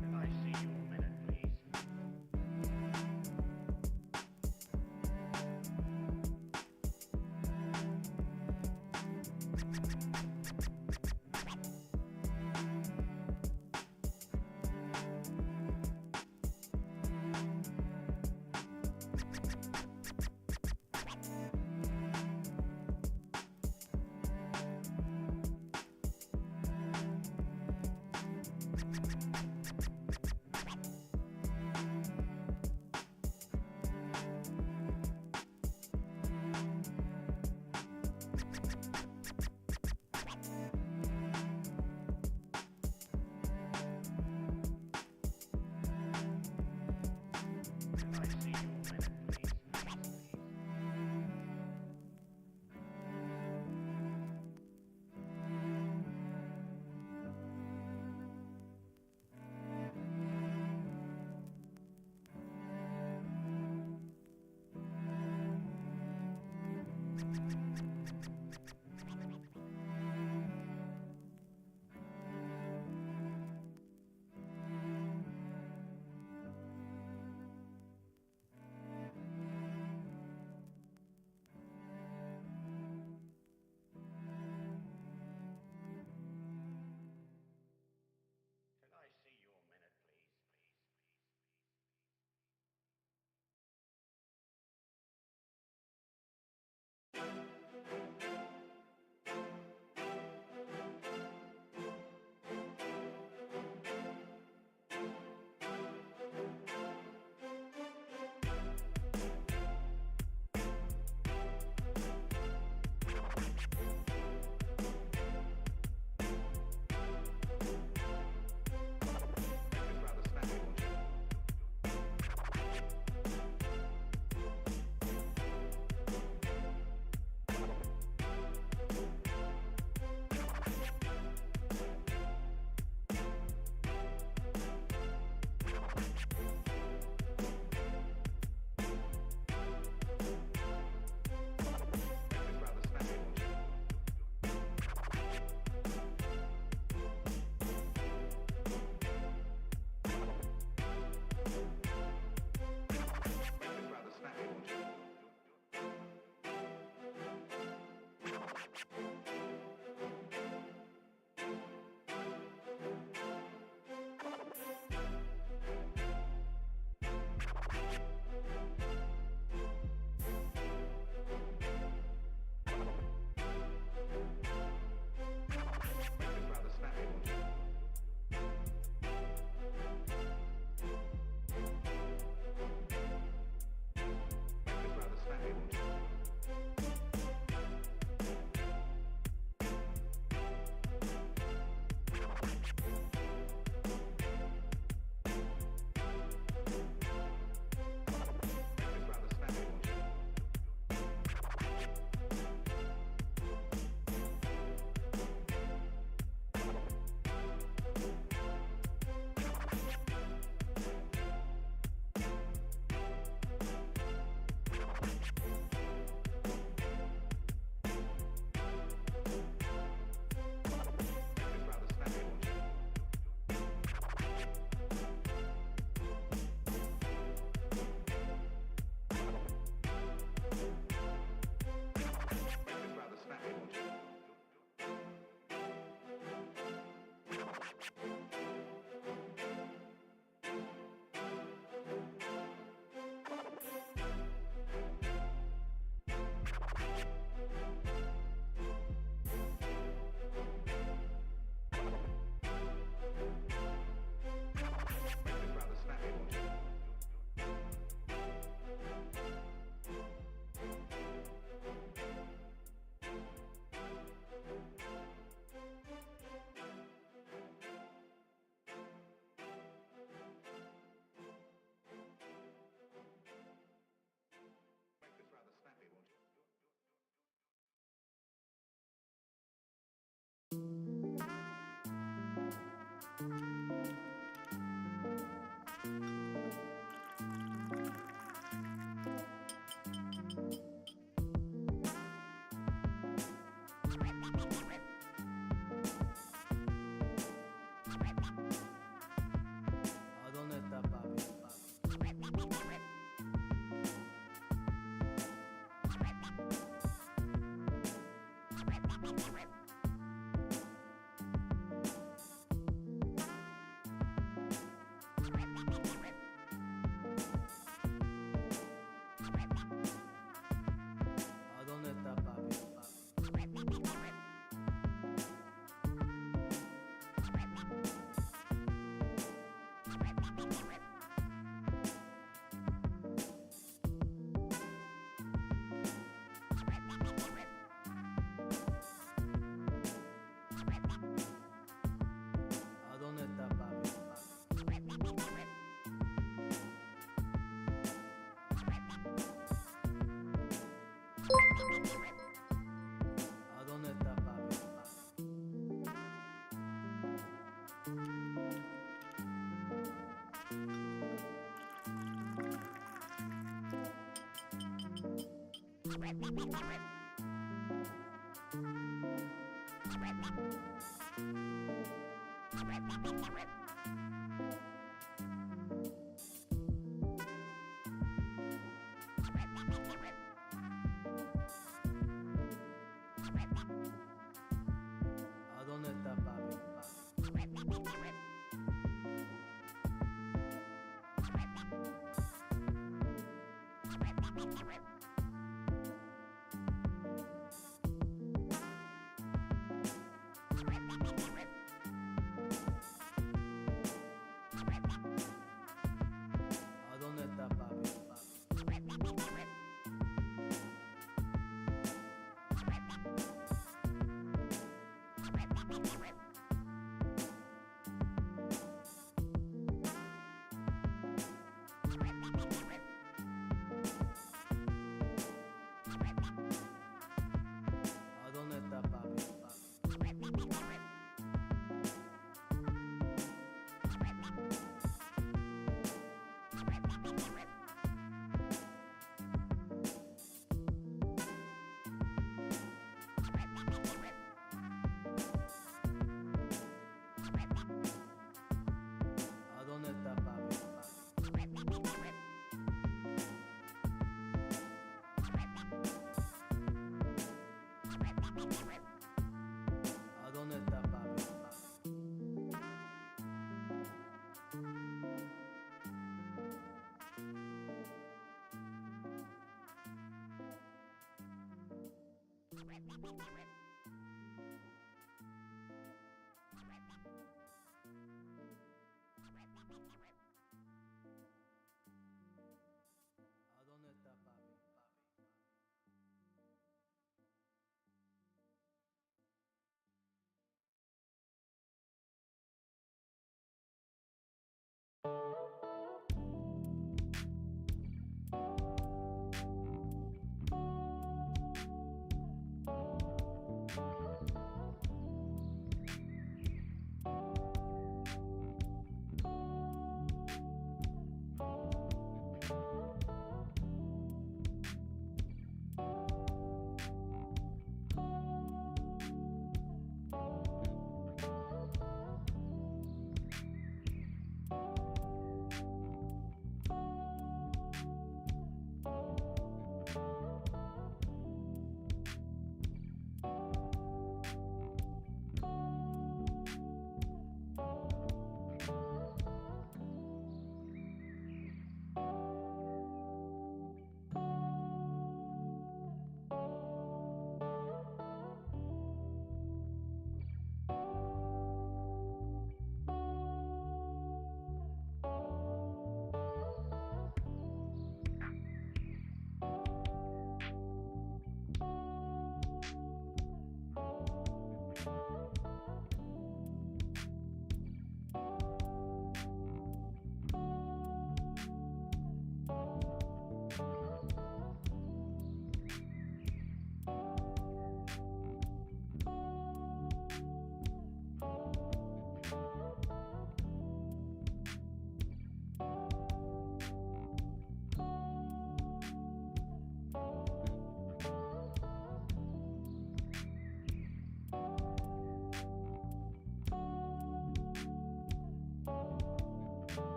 Can I see you a minute, please? ¿A dónde está papi? ¿A dónde está papi? ¿A dónde está papi? ¿A dónde está papi? ¿A dónde está papi? ¿A dónde está papi?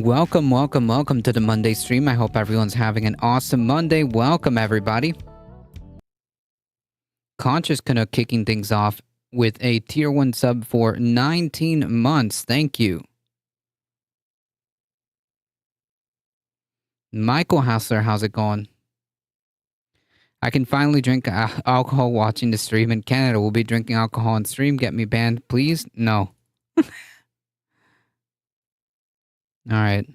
Welcome to the Monday stream. I hope everyone's having an awesome Monday. Welcome, everybody. Conscious Canuck kicking things off with a tier 1 sub for 19 months. Thank you. Michael Hassler, how's it going? I can finally drink alcohol watching the stream. In Canada, we'll be drinking alcohol on stream. Get me banned, please? No. All right.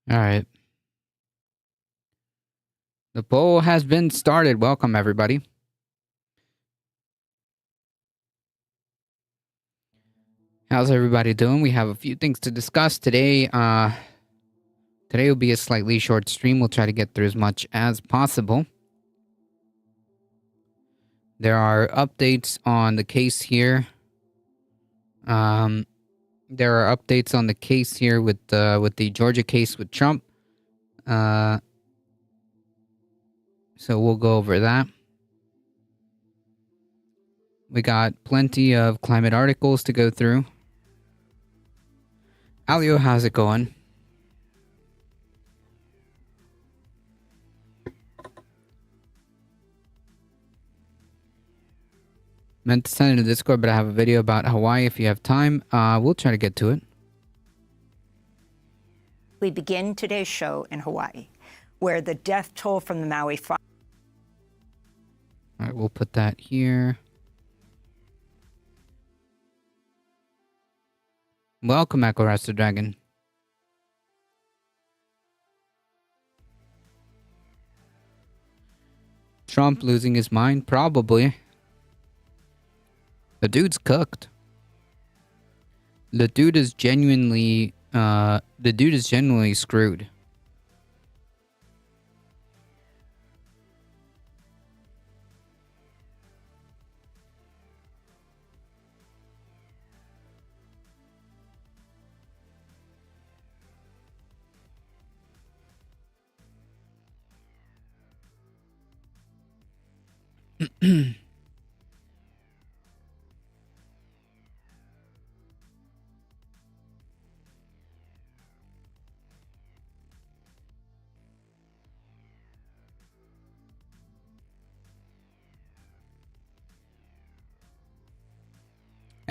All right. The poll has been started. Welcome, everybody. How's everybody doing? We have a few things to discuss today. Today will be a slightly short stream. We'll try to get through as much as possible. There are updates on the case here. There are updates on the case here with the Georgia case with Trump. So we'll go over that. We got plenty of climate articles to go through. Alio, how's it going? Meant to send it to Discord, but I have a video about Hawaii if you have time. We'll try to get to it. We begin today's show in Hawaii, where the death toll from the Maui fire. All right, we'll put that here. Welcome, Echo Rasta Dragon. Trump losing his mind? Probably. The dude's cooked. The dude is genuinely screwed.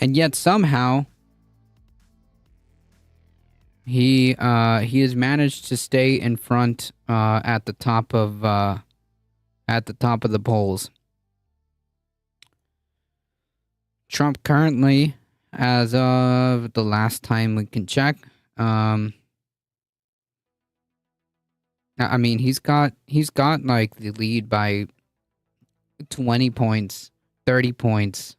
And yet somehow he has managed to stay in front at the top of the polls. Trump currently, as of the last time we can check, I mean he's got like the lead by 20 points, 30 points,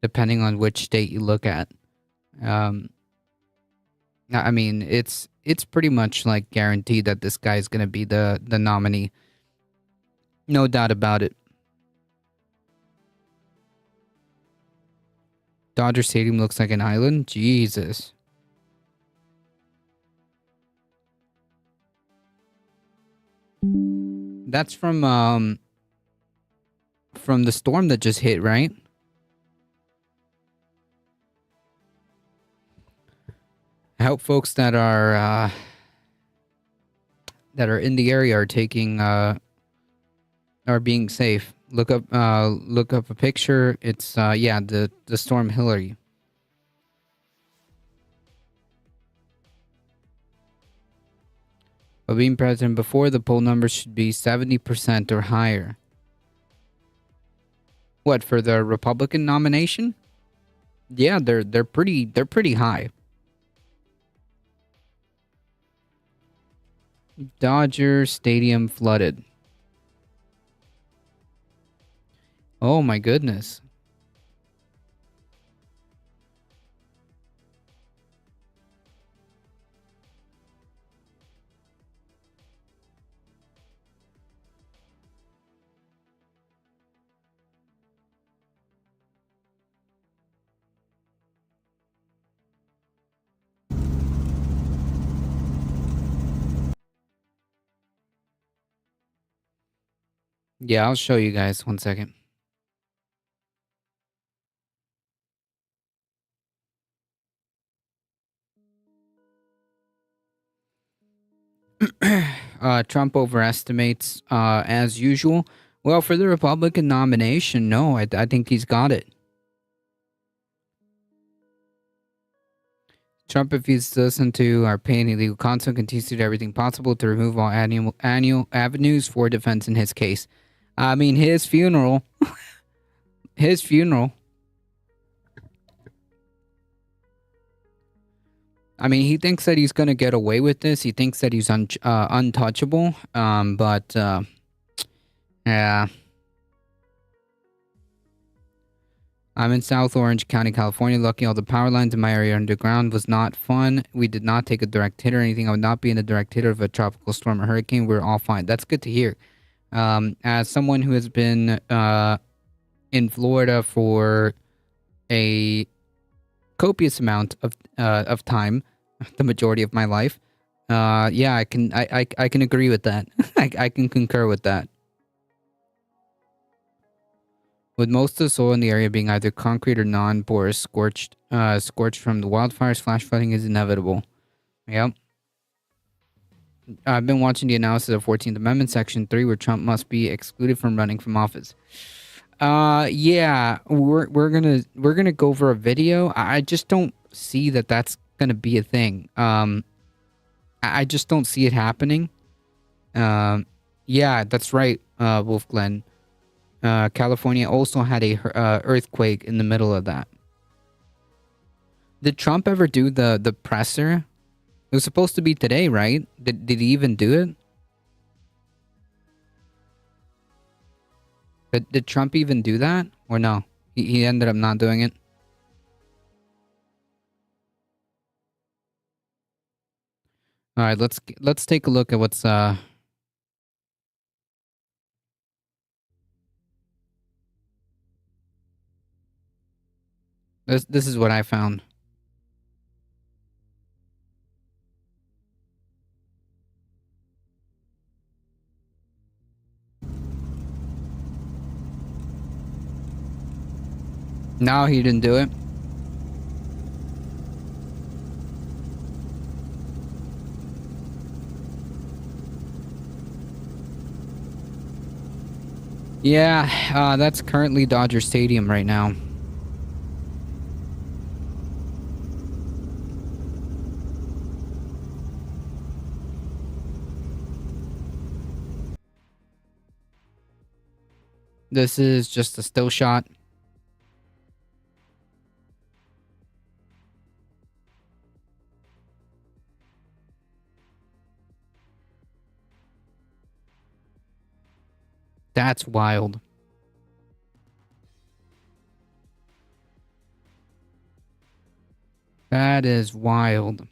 depending on which state you look at. I mean, it's pretty much like guaranteed that this guy's gonna be the nominee. No doubt about it. Dodger Stadium looks like an island. Jesus. That's from the storm that just hit, right? I hope folks that are in the area are taking are being safe. Look up a picture. It's the storm Hillary. But being president before, the poll numbers should be 70% or higher. What, for the Republican nomination? Yeah, they're pretty high. Dodger Stadium flooded. Oh my goodness. Yeah, I'll show you guys. 1 second. Trump overestimates as usual. Well, for the Republican nomination, no, I think he's got it. Trump refuses to listen to or pay any legal counsel, continues to do everything possible to remove all annual avenues for defense in his case. I mean, his funeral. His funeral. I mean, he thinks that he's going to get away with this. He thinks that he's untouchable. But yeah. I'm in South Orange County, California. Lucky all the power lines in my area underground was not fun. We did not take a direct hit or anything. I would not be in a direct hit of a tropical storm or hurricane. We're all fine. That's good to hear. As someone who has been in Florida for a copious amount of time, the majority of my life, yeah, I can agree with that. I can concur with that. With most of the soil in the area being either concrete or non-porous, scorched from the wildfires, flash flooding is inevitable. Yep. I've been watching the analysis of 14th Amendment, Section 3, where Trump must be excluded from running from office. Yeah, we're gonna go over a video. I just don't see that that's gonna be a thing. I just don't see it happening. Yeah, that's right, Wolf Glenn. California also had a earthquake in the middle of that. Did Trump ever do the presser? It was supposed to be today, right? Did he even do it? But did Trump even do that? Or no? He ended up not doing it? Alright, let's take a look at what's This is what I found. No, he didn't do it. Yeah, that's currently Dodger Stadium right now. This is just a still shot. That's wild. That is wild.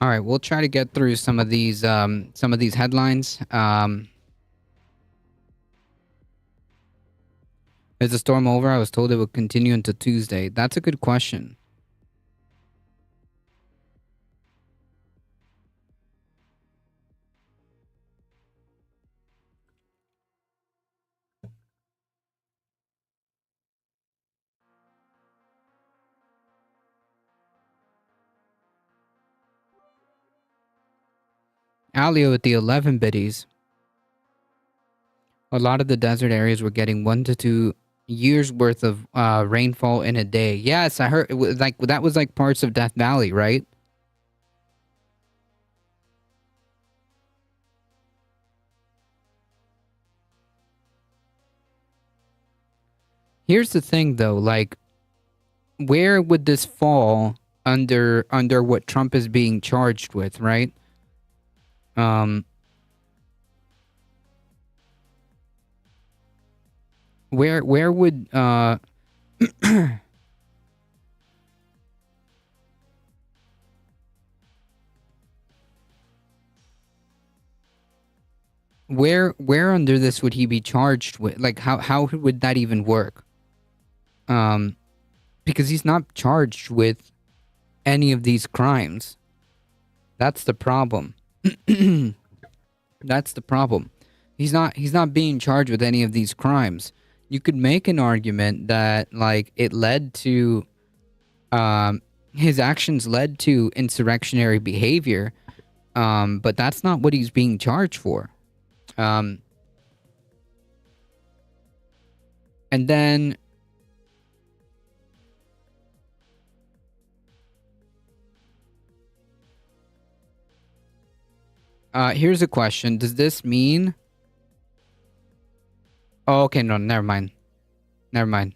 All right, we'll try to get through some of these headlines. Is the storm over? I was told it would continue until Tuesday. That's a good question. Alio with the 11 biddies. A lot of the desert areas were getting 1 to 2 years worth of rainfall in a day. Yes, I heard it was like that was like parts of Death Valley, right? Here's the thing though, like where would this fall under what Trump is being charged with, right? Where would where under this would he be charged with? Like how would that even work? Because he's not charged with any of these crimes. That's the problem. That's the problem. He's not being charged with any of these crimes. You could make an argument that like it led to his actions led to insurrectionary behavior, but that's not what he's being charged for. And then here's a question. Does this mean... Oh, okay, no, never mind. Never mind.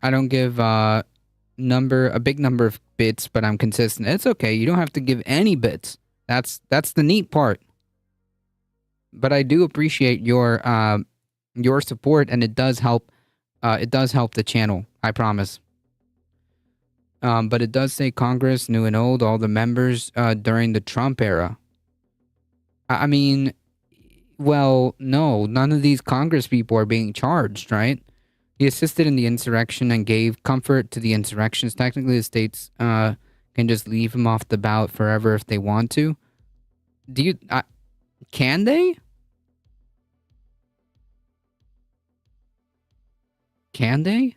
I don't give a big number of bits, but I'm consistent. It's okay. You don't have to give any bits. That's the neat part. But I do appreciate your support, and it does help. It does help the channel. I promise. But it does say Congress, new and old, all the members during the Trump era. I mean, well, no, none of these Congress people are being charged, right? He assisted in the insurrection and gave comfort to the insurrections. Technically, the states can just leave him off the ballot forever if they want to. Can they? Can they?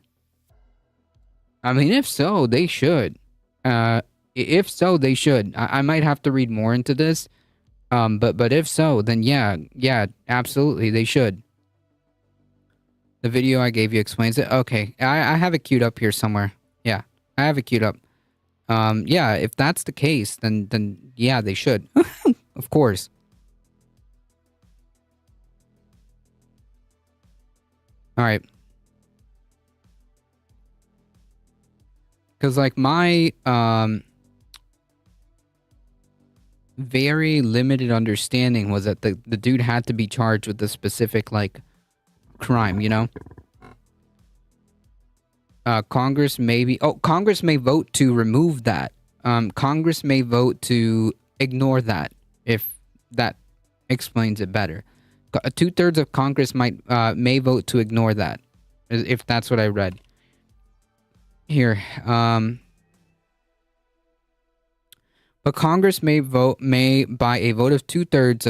I mean, if so, they should. If so, they should. I might have to read more into this. But if so, then yeah, absolutely, they should. The video I gave you explains it. Okay, I have it queued up here somewhere. Yeah, I have it queued up. Yeah, if that's the case, then yeah, they should. Of course. All right. Because, like, my, very limited understanding was that the dude had to be charged with a specific, like, crime, you know? Congress Congress may vote to remove that. Congress may vote to ignore that, if that explains it better. 2/3 of Congress may vote to ignore that, if that's what I read. Here, but Congress may by a vote of 2/3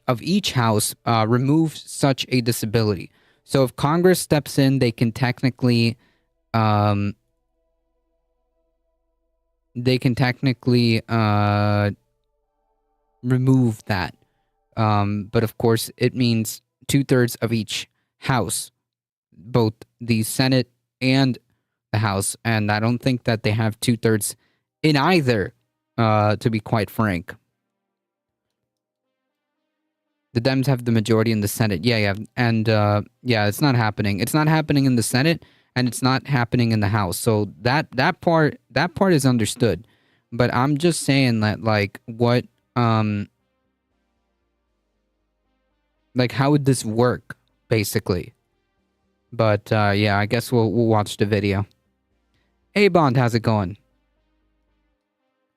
of each house remove such a disability. So if Congress steps in, they can technically remove that. But of course, it means 2/3 of each house, both the Senate and the House, and I don't think that they have 2/3 in either, to be quite frank. The Dems have the majority in the Senate. Yeah, and yeah, it's not happening. It's not happening in the Senate, and it's not happening in the House. So that part is understood. But I'm just saying that, like, what like, how would this work, basically? But yeah, I guess we'll watch the video. Hey Bond, how's it going?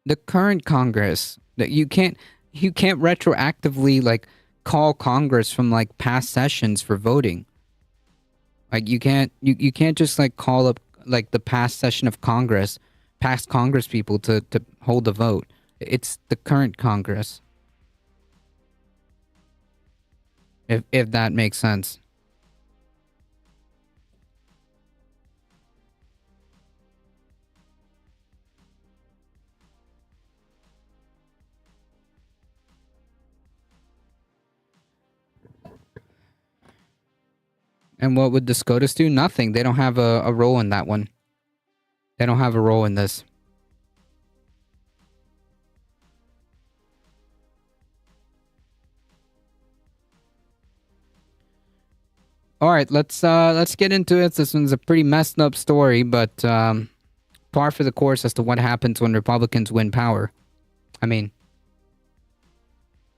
The current Congress, that you can't retroactively, like, call Congress from, like, past sessions for voting. Like, you can't just, like, call up, like, the past session of Congress, past Congress people to hold a vote. It's the current Congress. If that makes sense. And what would the SCOTUS do? Nothing. They don't have a role in that one. They don't have a role in this. All right, let's get into it. This one's a pretty messed up story, but par for the course as to what happens when Republicans win power. I mean,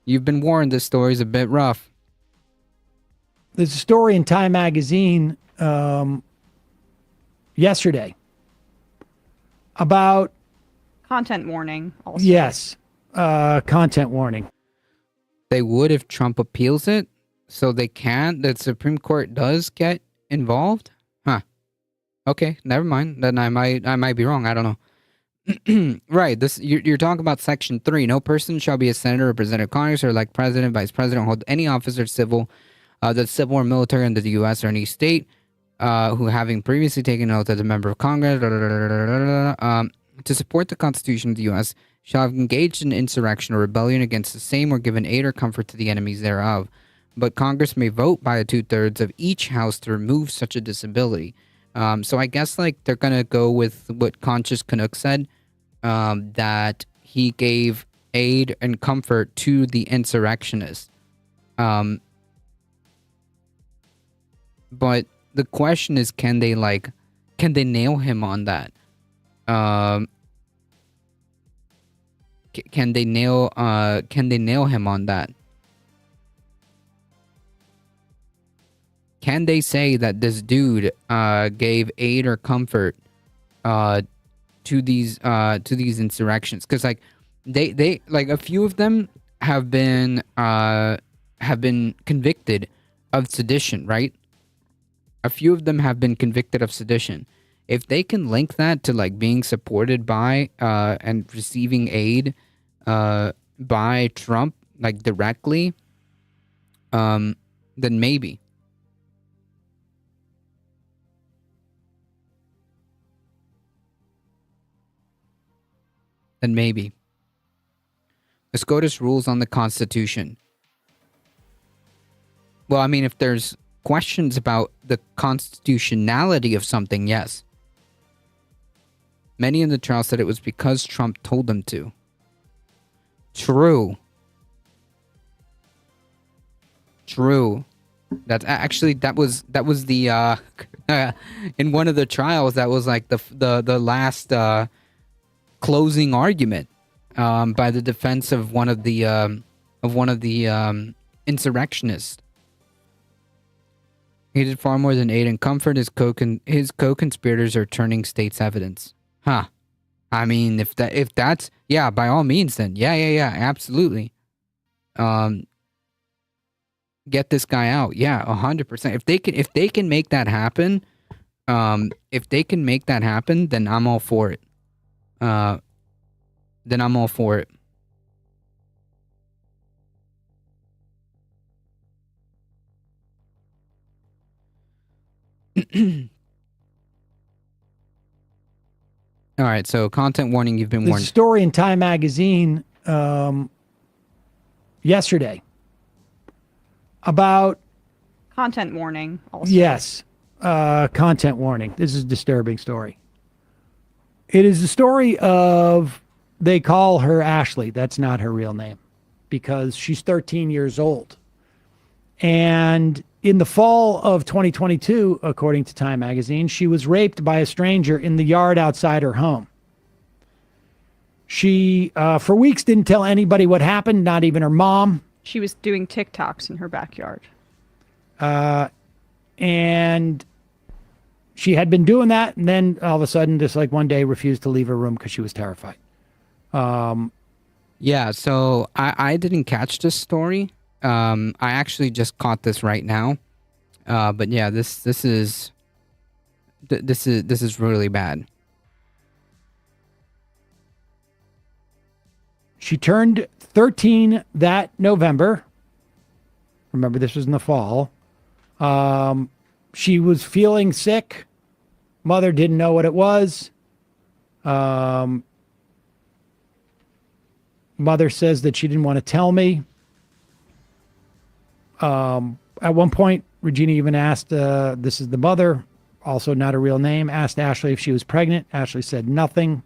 you've been warned this story's a bit rough. There's a story in Time Magazine yesterday about... Content warning also. Yes, content warning. They would if Trump appeals it, so they can't. The Supreme Court does get involved? Huh. Okay, never mind. Then I might be wrong. I don't know. Right. This you're talking about Section 3. No person shall be a senator, representative of Congress, or elect president, vice president, or hold any office or that's civil or military under the U.S. or any state, who having previously taken an oath as a member of Congress, to support the Constitution of the U.S. shall have engaged in insurrection or rebellion against the same or given aid or comfort to the enemies thereof. But Congress may vote by a 2/3 of each house to remove such a disability. So I guess like they're gonna go with what Conscious Canuck said, that he gave aid and comfort to the insurrectionists. But the question is, can they nail him on that? Can they nail him on that? Can they say that this dude gave aid or comfort to these insurrections? Because like they like a few of them have been convicted of sedition, right? A few of them have been convicted of sedition. If they can link that to like being supported by and receiving aid by Trump like directly, then maybe. Then maybe. The SCOTUS rules on the Constitution. Well, I mean, if there's questions about the constitutionality of something, yes. Many in the trial said it was because Trump told them to. True. That's actually that was the in one of the trials that was like the last closing argument by the defense of one of the insurrectionists. He did far more than aid and comfort. His co-conspirators are turning state's evidence. Huh. I mean, if that's yeah, by all means then. Yeah, absolutely. Get this guy out. Yeah, 100%. If they can make that happen, then I'm all for it. Then I'm all for it. All right, so content warning, you've been There's warned. a story in Time Magazine yesterday about... Content warning also. Yes, content warning. This is a disturbing story. It is the story of, they call her Ashley. That's not her real name because she's 13 years old. And in the fall of 2022, according to Time Magazine, she was raped by a stranger in the yard outside her home. She, for weeks, didn't tell anybody what happened, not even her mom. She was doing TikToks in her backyard. And she had been doing that, and then all of a sudden, just like one day, refused to leave her room because she was terrified. Yeah, so I didn't catch this story. I actually just caught this right now. But yeah, this is really bad. She turned 13 that November. Remember, this was in the fall. She was feeling sick. Mother didn't know what it was. Mother says that she didn't want to tell me. At one point, Regina even asked, this is the mother, also not a real name, asked Ashley if she was pregnant. Ashley said nothing.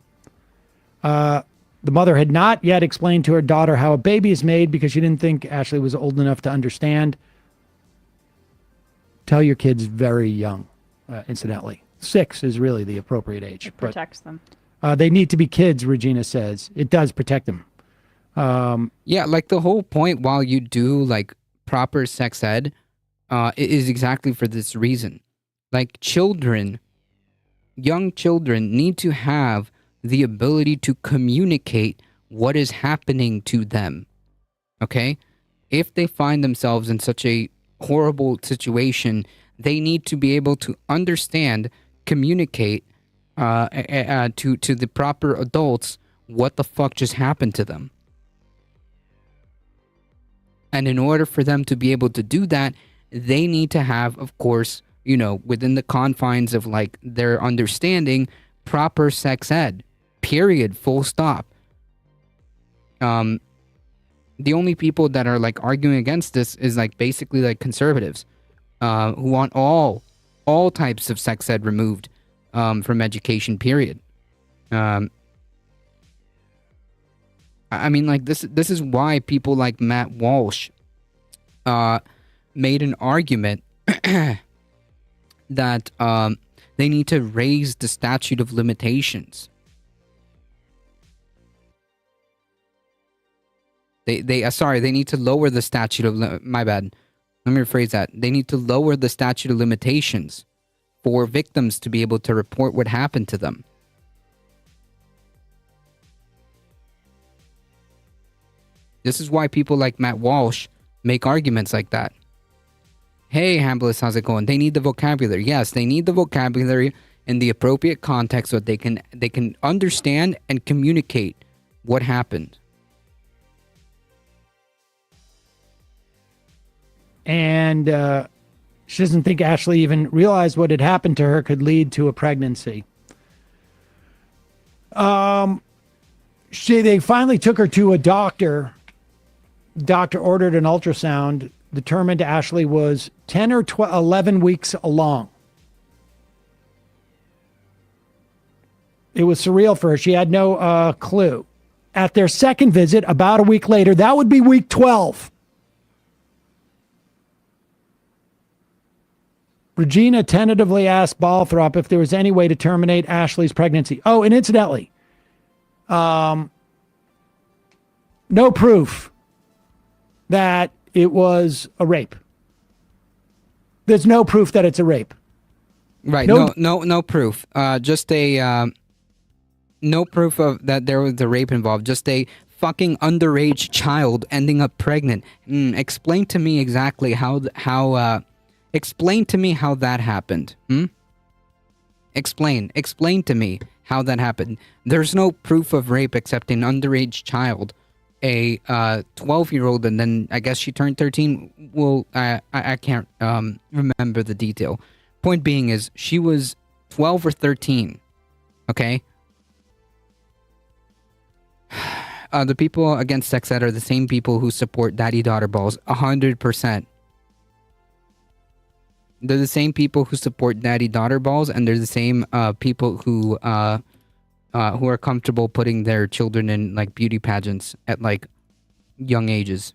The mother had not yet explained to her daughter how a baby is made because she didn't think Ashley was old enough to understand. Tell your kids very young, incidentally. 6 is really the appropriate age. It protects them. They need to be kids, Regina says. It does protect them. Yeah, like the whole point while you do like proper sex ed is exactly for this reason. Like children, young children need to have the ability to communicate what is happening to them. Okay? If they find themselves in such a horrible situation, they need to be able to understand communicate to the proper adults what the fuck just happened to them. And in order for them to be able to do that, they need to have, of course, you know, within the confines of like their understanding, proper sex ed. Period. Full stop. The only people that are like arguing against this is like basically like conservatives, who want all types of sex ed removed from education. Period. I mean, like this is why people like Matt Walsh made an argument that they need to raise the statute of limitations. They need to lower the statute of my bad. Let me rephrase that. They need to lower the statute of limitations for victims to be able to report what happened to them. This is why people like Matt Walsh make arguments like that. Hey, Hambliss, how's it going? They need the vocabulary. Yes, they need the vocabulary in the appropriate context so that they can understand and communicate what happened. And she doesn't think Ashley even realized what had happened to her could lead to a pregnancy. They finally took her to a doctor. Doctor ordered an ultrasound, determined Ashley was 10 or 11 weeks along. It was surreal for her. She had no clue. At their second visit, about a week later, that would be week 12. Regina tentatively asked Balthrop if there was any way to terminate Ashley's pregnancy. Oh, and incidentally, no proof that it was a rape. There's no proof that it's a rape. Right. No proof. Just a no proof of that there was a rape involved. Just a fucking underage child ending up pregnant. Explain to me exactly how explain to me how that happened. Explain to me how that happened. There's no proof of rape except an underage child, a 12-year-old, and then I guess she turned 13. Well, I can't remember the detail. Point being is she was 12 or 13. Okay. The people against sex ed are the same people who support daddy-daughter balls 100%. They're the same people who support daddy-daughter balls, and they're the same people who are comfortable putting their children in like beauty pageants at like young ages.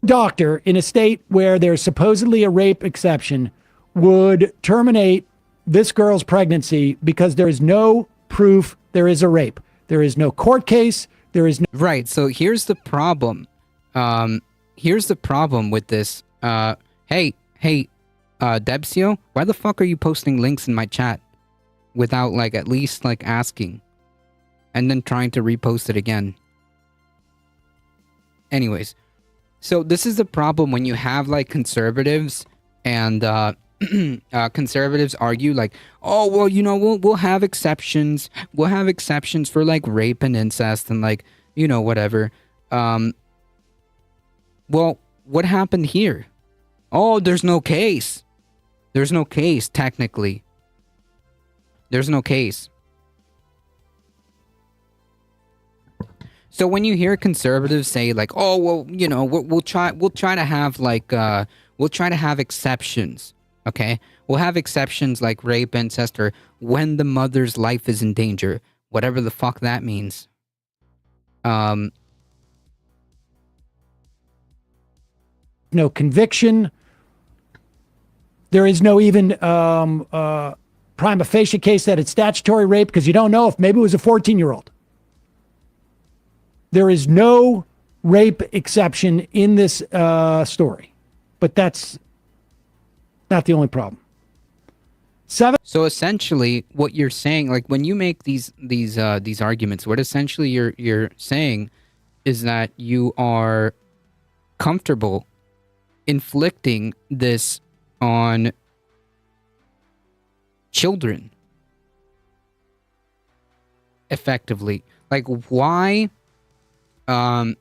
Doctor in a state where there's supposedly a rape exception would terminate this girl's pregnancy because there is no proof there is a rape. There is no court case. There is no... Right. So here's the problem. Here's the problem with this. Hey, Debsio, why the fuck are you posting links in my chat without like at least like asking and then trying to repost it again? Anyways, so this is the problem when you have like conservatives and conservatives argue like, oh well, you know, we'll have exceptions. We'll have exceptions for like rape and incest and like, you know, whatever. Well, what happened here? Oh, there's no case. There's no case, technically. There's no case. So when you hear conservatives say like, oh, well, you know, we'll try to have like, we'll try to have exceptions, okay? We'll have exceptions like rape, incest, or when the mother's life is in danger, whatever the fuck that means. No conviction. There is no even prima facie case that it's statutory rape because you don't know if maybe it was a 14-year-old. There is no rape exception in this story, but that's not the only problem. So essentially, what you're saying, like when you make these arguments, what essentially you're saying is that you are comfortable inflicting this on children. Effectively. Like, why the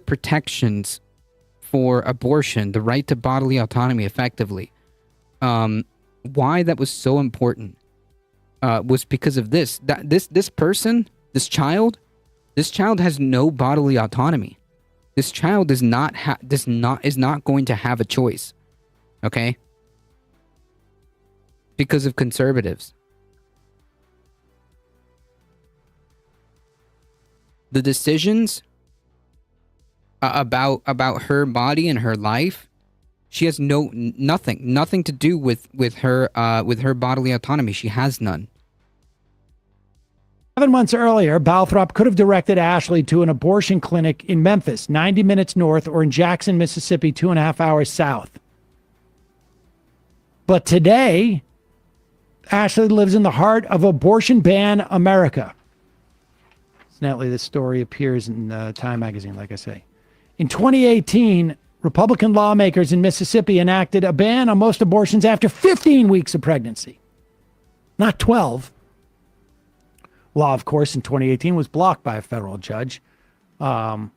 protections for abortion, the right to bodily autonomy, effectively, why that was so important, was because of this. This person, this child has no bodily autonomy. This child is not going to have a choice. Okay? Because of conservatives. The decisions about her body and her life, she has nothing to do with her bodily autonomy. She has none. 7 months earlier, Balthrop could have directed Ashley to an abortion clinic in Memphis, 90 minutes north, or in Jackson, Mississippi, 2.5 hours south. But today, Ashley lives in the heart of abortion ban America. Incidentally, this story appears in Time magazine, like I say. In 2018, Republican lawmakers in Mississippi enacted a ban on most abortions after 15 weeks of pregnancy, not 12. Law, of course, in 2018 was blocked by a federal judge, but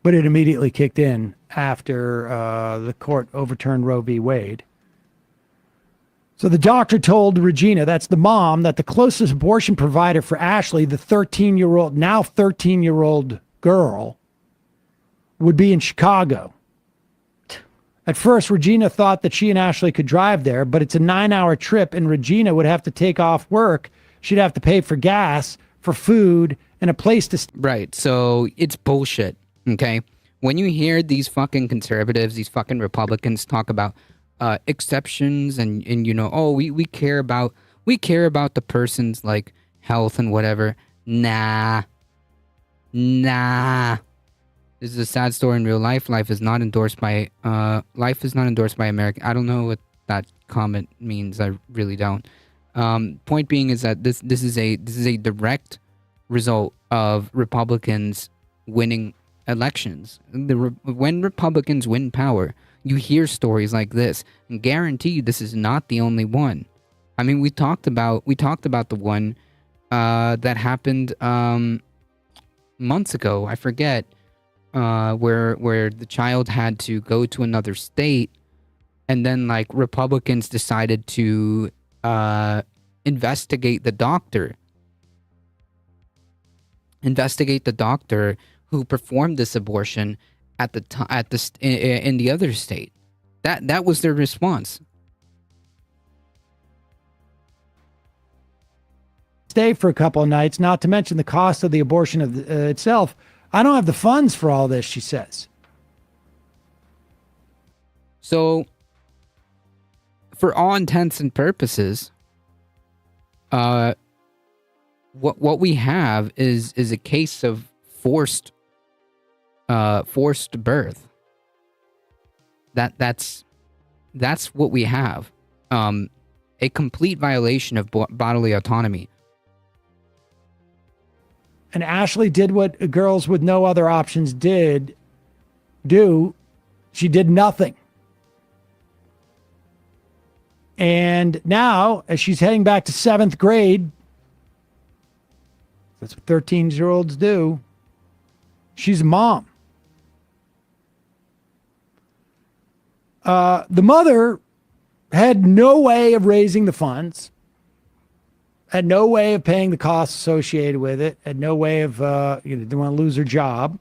it immediately kicked in after the court overturned Roe v. Wade. So the doctor told Regina, that's the mom, that the closest abortion provider for Ashley, the 13-year-old girl, would be in Chicago. At first, Regina thought that she and Ashley could drive there, but it's a 9-hour trip, and Regina would have to take off work. She'd have to pay for gas, for food, and a place to stay. Right. So it's bullshit. Okay. When you hear these fucking conservatives, these fucking Republicans talk about exceptions and you know, oh, we care about the person's like health and whatever. Nah. This is a sad story in real life. Life is not endorsed by America. I don't know what that comment means. I really don't. Point being is that this is a direct result of Republicans winning elections. When Republicans win power, you hear stories like this, and guarantee this is not the only one. I mean, we talked about the one that happened months ago. I forget where the child had to go to another state, and then like Republicans decided to investigate the doctor who performed this abortion in the other state. That was their response. Stay for a couple of nights, not to mention the cost of the abortion itself. I don't have the funds for all this, she says. So, for all intents and purposes, what we have is a case of forced birth. That's what we have. A complete violation of bodily autonomy. And Ashley did what girls with no other options do. She did nothing. And now, as she's heading back to 7th grade, that's what 13-year-olds do, she's a mom. The mother had no way of raising the funds, had no way of paying the costs associated with it, had no way of, didn't want to lose her job.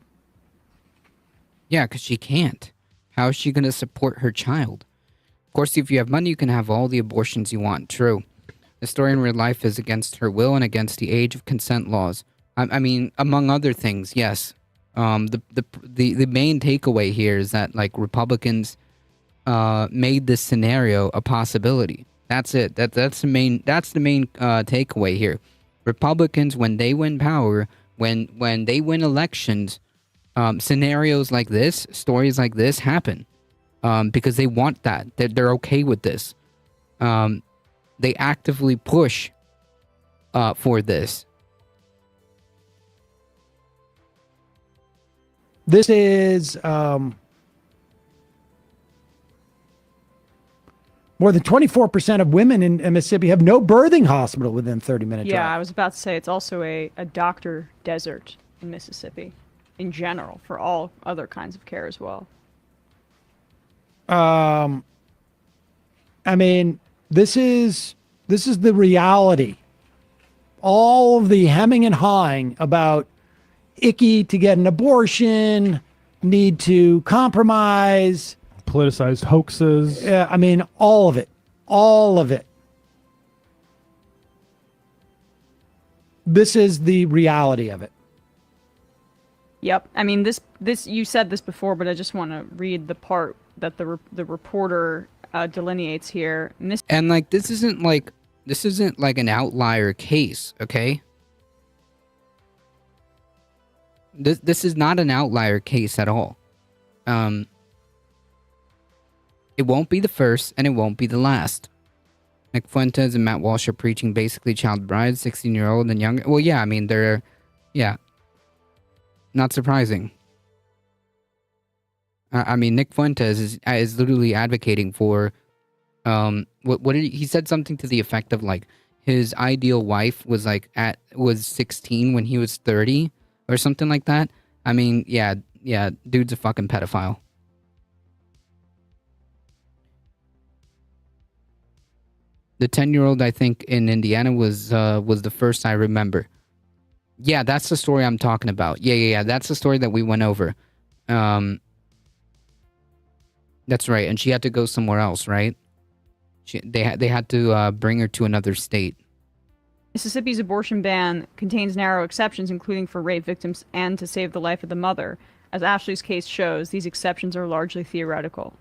Yeah, because she can't. How is she going to support her child? Of course, if you have money, you can have all the abortions you want. True. The story in real life is against her will and against the age of consent laws. I mean, among other things, yes. The main takeaway here is that like Republicans made this scenario a possibility. That's it. That's the main takeaway here. Republicans, when they win power, when they win elections, scenarios like this, stories like this happen. Because they want that. They're okay with this. They actively push for this. This is More than 24% of women in Mississippi have no birthing hospital within 30-minute Yeah, I drive. was about to say it's also a doctor desert in Mississippi in general for all other kinds of care as well. I mean, this is the reality. All of the hemming and hawing about icky to get an abortion, need to compromise. Politicized hoaxes. Yeah, I mean, all of it. All of it. This is the reality of it. Yep. I mean, this you said this before, but I just want to read the part that the reporter delineates here. And like this isn't like an outlier case, okay? This is not an outlier case at all. It won't be the first, and it won't be the last. Nick Fuentes and Matt Walsh are preaching basically child brides, 16-year-old and younger. Well, yeah, I mean, not surprising. I mean, Nick Fuentes is literally advocating for, what did he said something to the effect of like his ideal wife was 16 when he was 30 or something like that. I mean, yeah, dude's a fucking pedophile. The 10-year-old, I think, in Indiana was the first I remember. Yeah, that's the story I'm talking about. Yeah. That's the story that we went over. That's right. And she had to go somewhere else, right? They had to bring her to another state. Mississippi's abortion ban contains narrow exceptions, including for rape victims and to save the life of the mother. As Ashley's case shows, these exceptions are largely theoretical.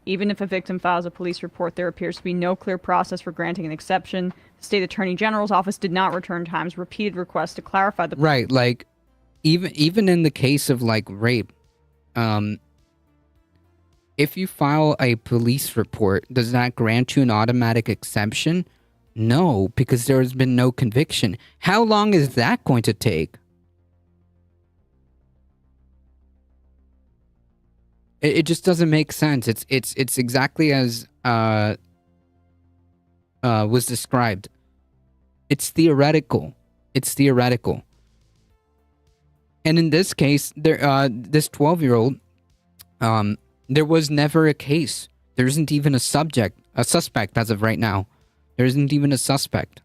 Even if a victim files a police report, there appears to be no clear process for granting an exception. The state attorney general's office did not return Times' repeated requests to clarify the... Right, like, even in the case of, like, rape, if you file a police report, does that grant you an automatic exemption? No, because there has been no conviction. How long is that going to take? It just doesn't make sense. It's exactly as was described. It's theoretical. And in this case, this 12-year-old, there was never a case. There isn't even a suspect as of right now. There isn't even a suspect.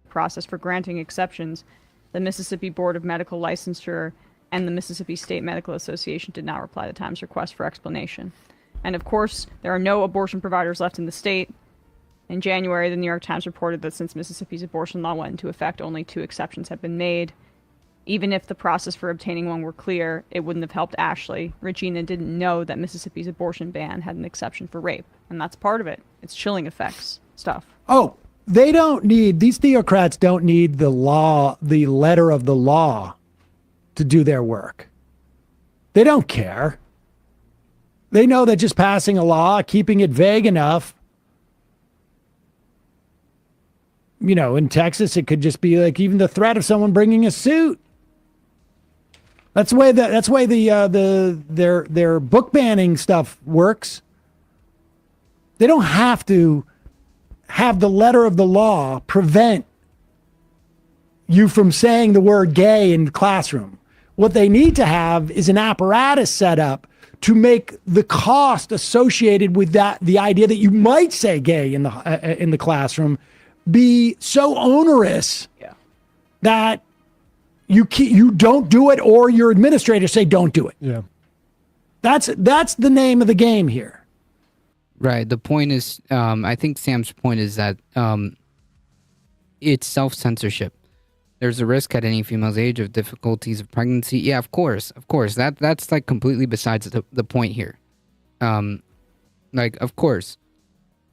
Process for granting exceptions. The Mississippi Board of Medical Licensure and the Mississippi State Medical Association did not reply to Times' request for explanation. And of course, there are no abortion providers left in the state. In January, the New York Times reported that since Mississippi's abortion law went into effect, only 2 exceptions have been made. Even if the process for obtaining one were clear, it wouldn't have helped Ashley. Regina didn't know that Mississippi's abortion ban had an exception for rape, and that's part of it. It's chilling effects stuff. Oh, these theocrats don't need the law, the letter of the law to do their work. They don't care. They know that just passing a law, keeping it vague enough, in Texas, it could just be like even the threat of someone bringing a suit. That's the way their book banning stuff works. They don't have to have the letter of the law prevent you from saying the word gay in the classroom. What they need to have is an apparatus set up to make the cost associated with that, the idea that you might say gay in the classroom, be so onerous that you don't do it, or your administrators say don't do it. Yeah, that's the name of the game here. Right. The point is, I think Sam's point is that it's self-censorship. There's a risk at any female's age of difficulties of pregnancy. Yeah, of course. That's like completely besides the point here. Of course.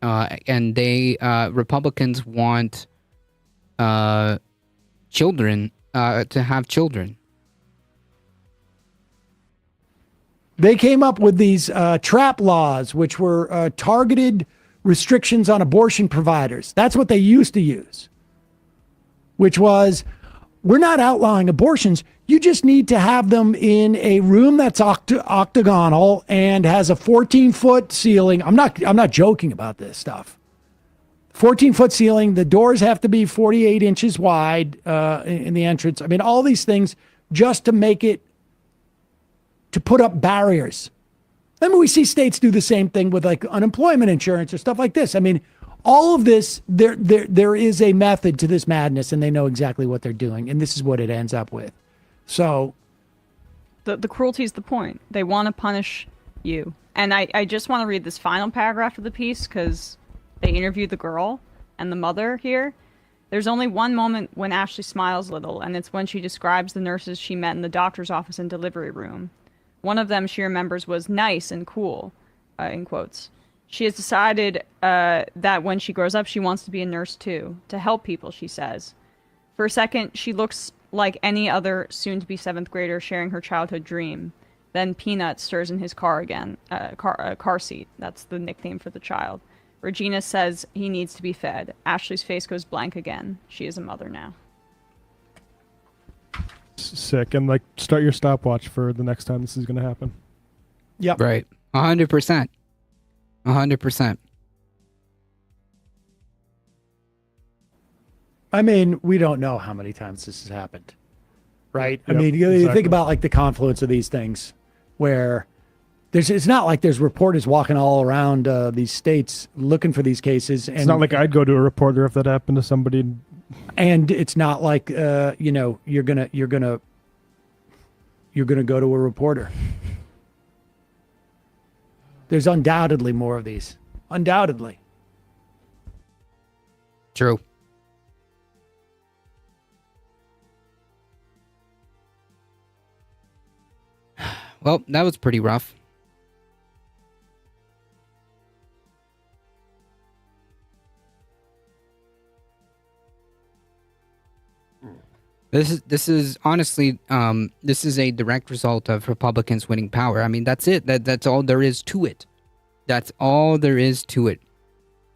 And they, Republicans want children to have children. They came up with these trap laws, which were targeted restrictions on abortion providers. That's what they used to use, which was, we're not outlawing abortions. You just need to have them in a room that's octagonal and has a 14-foot ceiling. I'm not joking about this stuff. 14-foot ceiling. The doors have to be 48 inches wide in the entrance. I mean, all these things just to make it, to put up barriers. I mean, we see states do the same thing with like unemployment insurance or stuff like this. I mean, all of this, there is a method to this madness, and they know exactly what they're doing, and this is what it ends up with. So, the cruelty is the point. They want to punish you. And I just want to read this final paragraph of the piece because they interviewed the girl and the mother here. There's only one moment when Ashley smiles a little, and it's when she describes the nurses she met in the doctor's office and delivery room. One of them she remembers was nice and cool, in quotes. She has decided that when she grows up, she wants to be a nurse too, to help people, she says. For a second, she looks like any other soon-to-be 7th grader sharing her childhood dream. Then Peanut stirs in his car again, car seat. That's the nickname for the child. Regina says he needs to be fed. Ashley's face goes blank again. She is a mother now. Sick. And like, start your stopwatch for the next time this is going to happen. Yep. Right. 100%. 100%. I mean, we don't know how many times this has happened, right? I Yep, mean, you exactly. think about like the confluence of these things where it's not like there's reporters walking all around these states looking for these cases. And It's not like I'd go to a reporter if that happened to somebody. and it's not like, you know, you're going to go to a reporter. There's undoubtedly more of these. Undoubtedly. True. Well, that was pretty rough. This is honestly this is a direct result of Republicans winning power. I mean, that's it. That's all there is to it. That's all there is to it.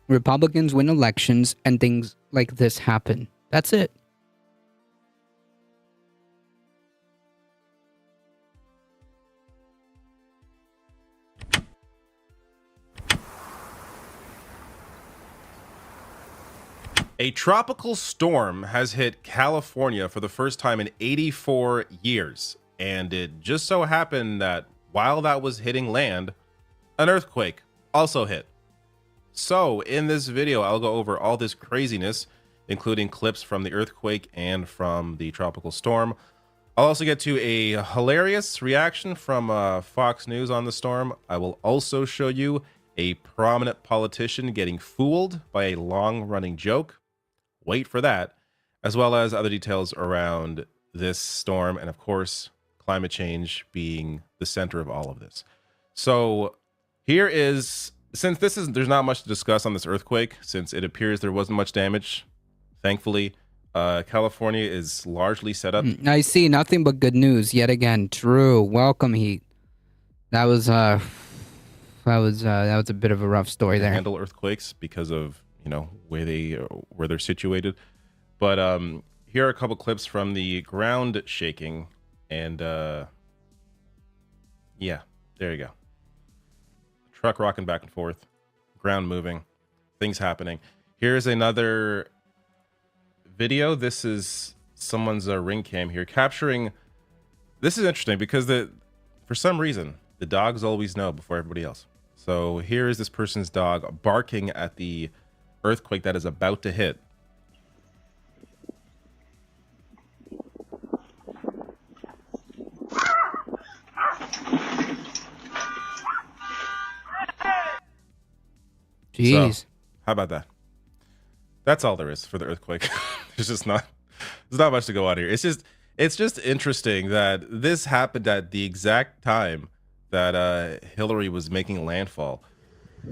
Republicans win elections and things like this happen. That's it. A tropical storm has hit California for the first time in 84 years. And it just so happened that while that was hitting land, an earthquake also hit. So in this video, I'll go over all this craziness, including clips from the earthquake and from the tropical storm. I'll also get to a hilarious reaction from Fox News on the storm. I will also show you a prominent politician getting fooled by a long-running joke. Wait for that, as well as other details around this storm and, of course, climate change being the center of all of this. So here is, since there's not much to discuss on this earthquake, since it appears there wasn't much damage, thankfully, California is largely set up. I see nothing but good news yet again. True. Welcome, Heat. That was a bit of a rough story there. Handle earthquakes because of, you know, where they're situated. But here are a couple clips from the ground shaking, and yeah, there you go. Truck rocking back and forth, ground moving, things happening. Here's another video. This is someone's ring cam here capturing. This is interesting because for some reason the dogs always know before everybody else. So here is this person's dog barking at the earthquake that is about to hit. Jeez. So, how about that? That's all there is for the earthquake. There's not much to go on here. It's just interesting that this happened at the exact time that Hillary was making landfall.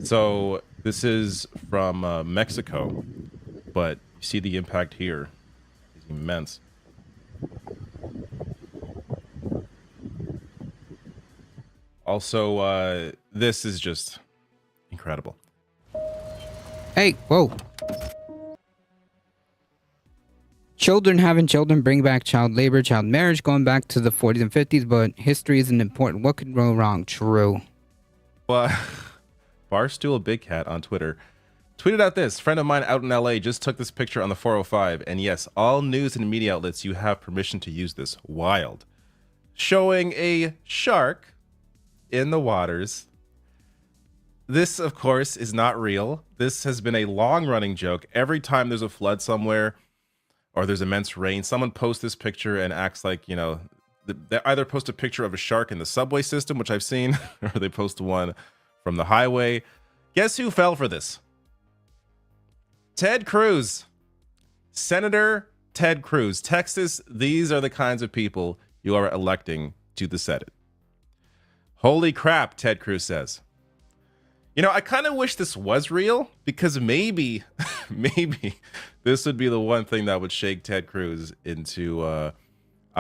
So this is from Mexico, but you see the impact here is immense. Also, this is just incredible. Hey, whoa. children having children bring back child labor, child marriage, going back to the 40s and 50s, but history isn't important. What could go wrong? True. Well, Barstool Big Cat on Twitter tweeted out this. Friend of mine out in LA just took this picture on the 405. And yes, all news and media outlets, you have permission to use this. Wild. Showing a shark in the waters. This, of course, is not real. This has been a long-running joke. Every time there's a flood somewhere or there's immense rain, someone posts this picture and acts like, you know, they either post a picture of a shark in the subway system, which I've seen, or they post one from the highway. Guess who fell for this? Ted Cruz. Senator Ted Cruz. Texas, these are the kinds of people you are electing to the Senate. Holy crap, Ted Cruz says. You know, I kind of wish this was real, because maybe this would be the one thing that would shake Ted Cruz into, I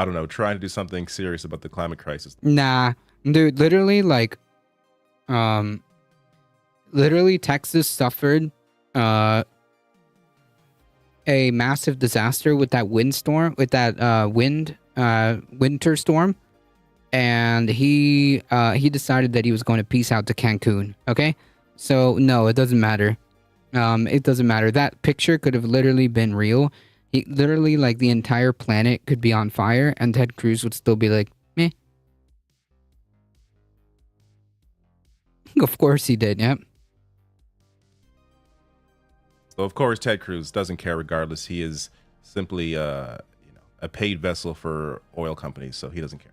don't know, trying to do something serious about the climate crisis. Nah, dude, literally, like, literally Texas suffered, a massive disaster with that windstorm, with that, winter storm. And he decided that he was going to peace out to Cancun. Okay, so no, it doesn't matter. It doesn't matter. That picture could have literally been real. He literally, like, the entire planet could be on fire, and Ted Cruz would still be like, meh. Of course he did. Yep. So of course Ted Cruz doesn't care regardless. He is simply, a paid vessel for oil companies, so he doesn't care.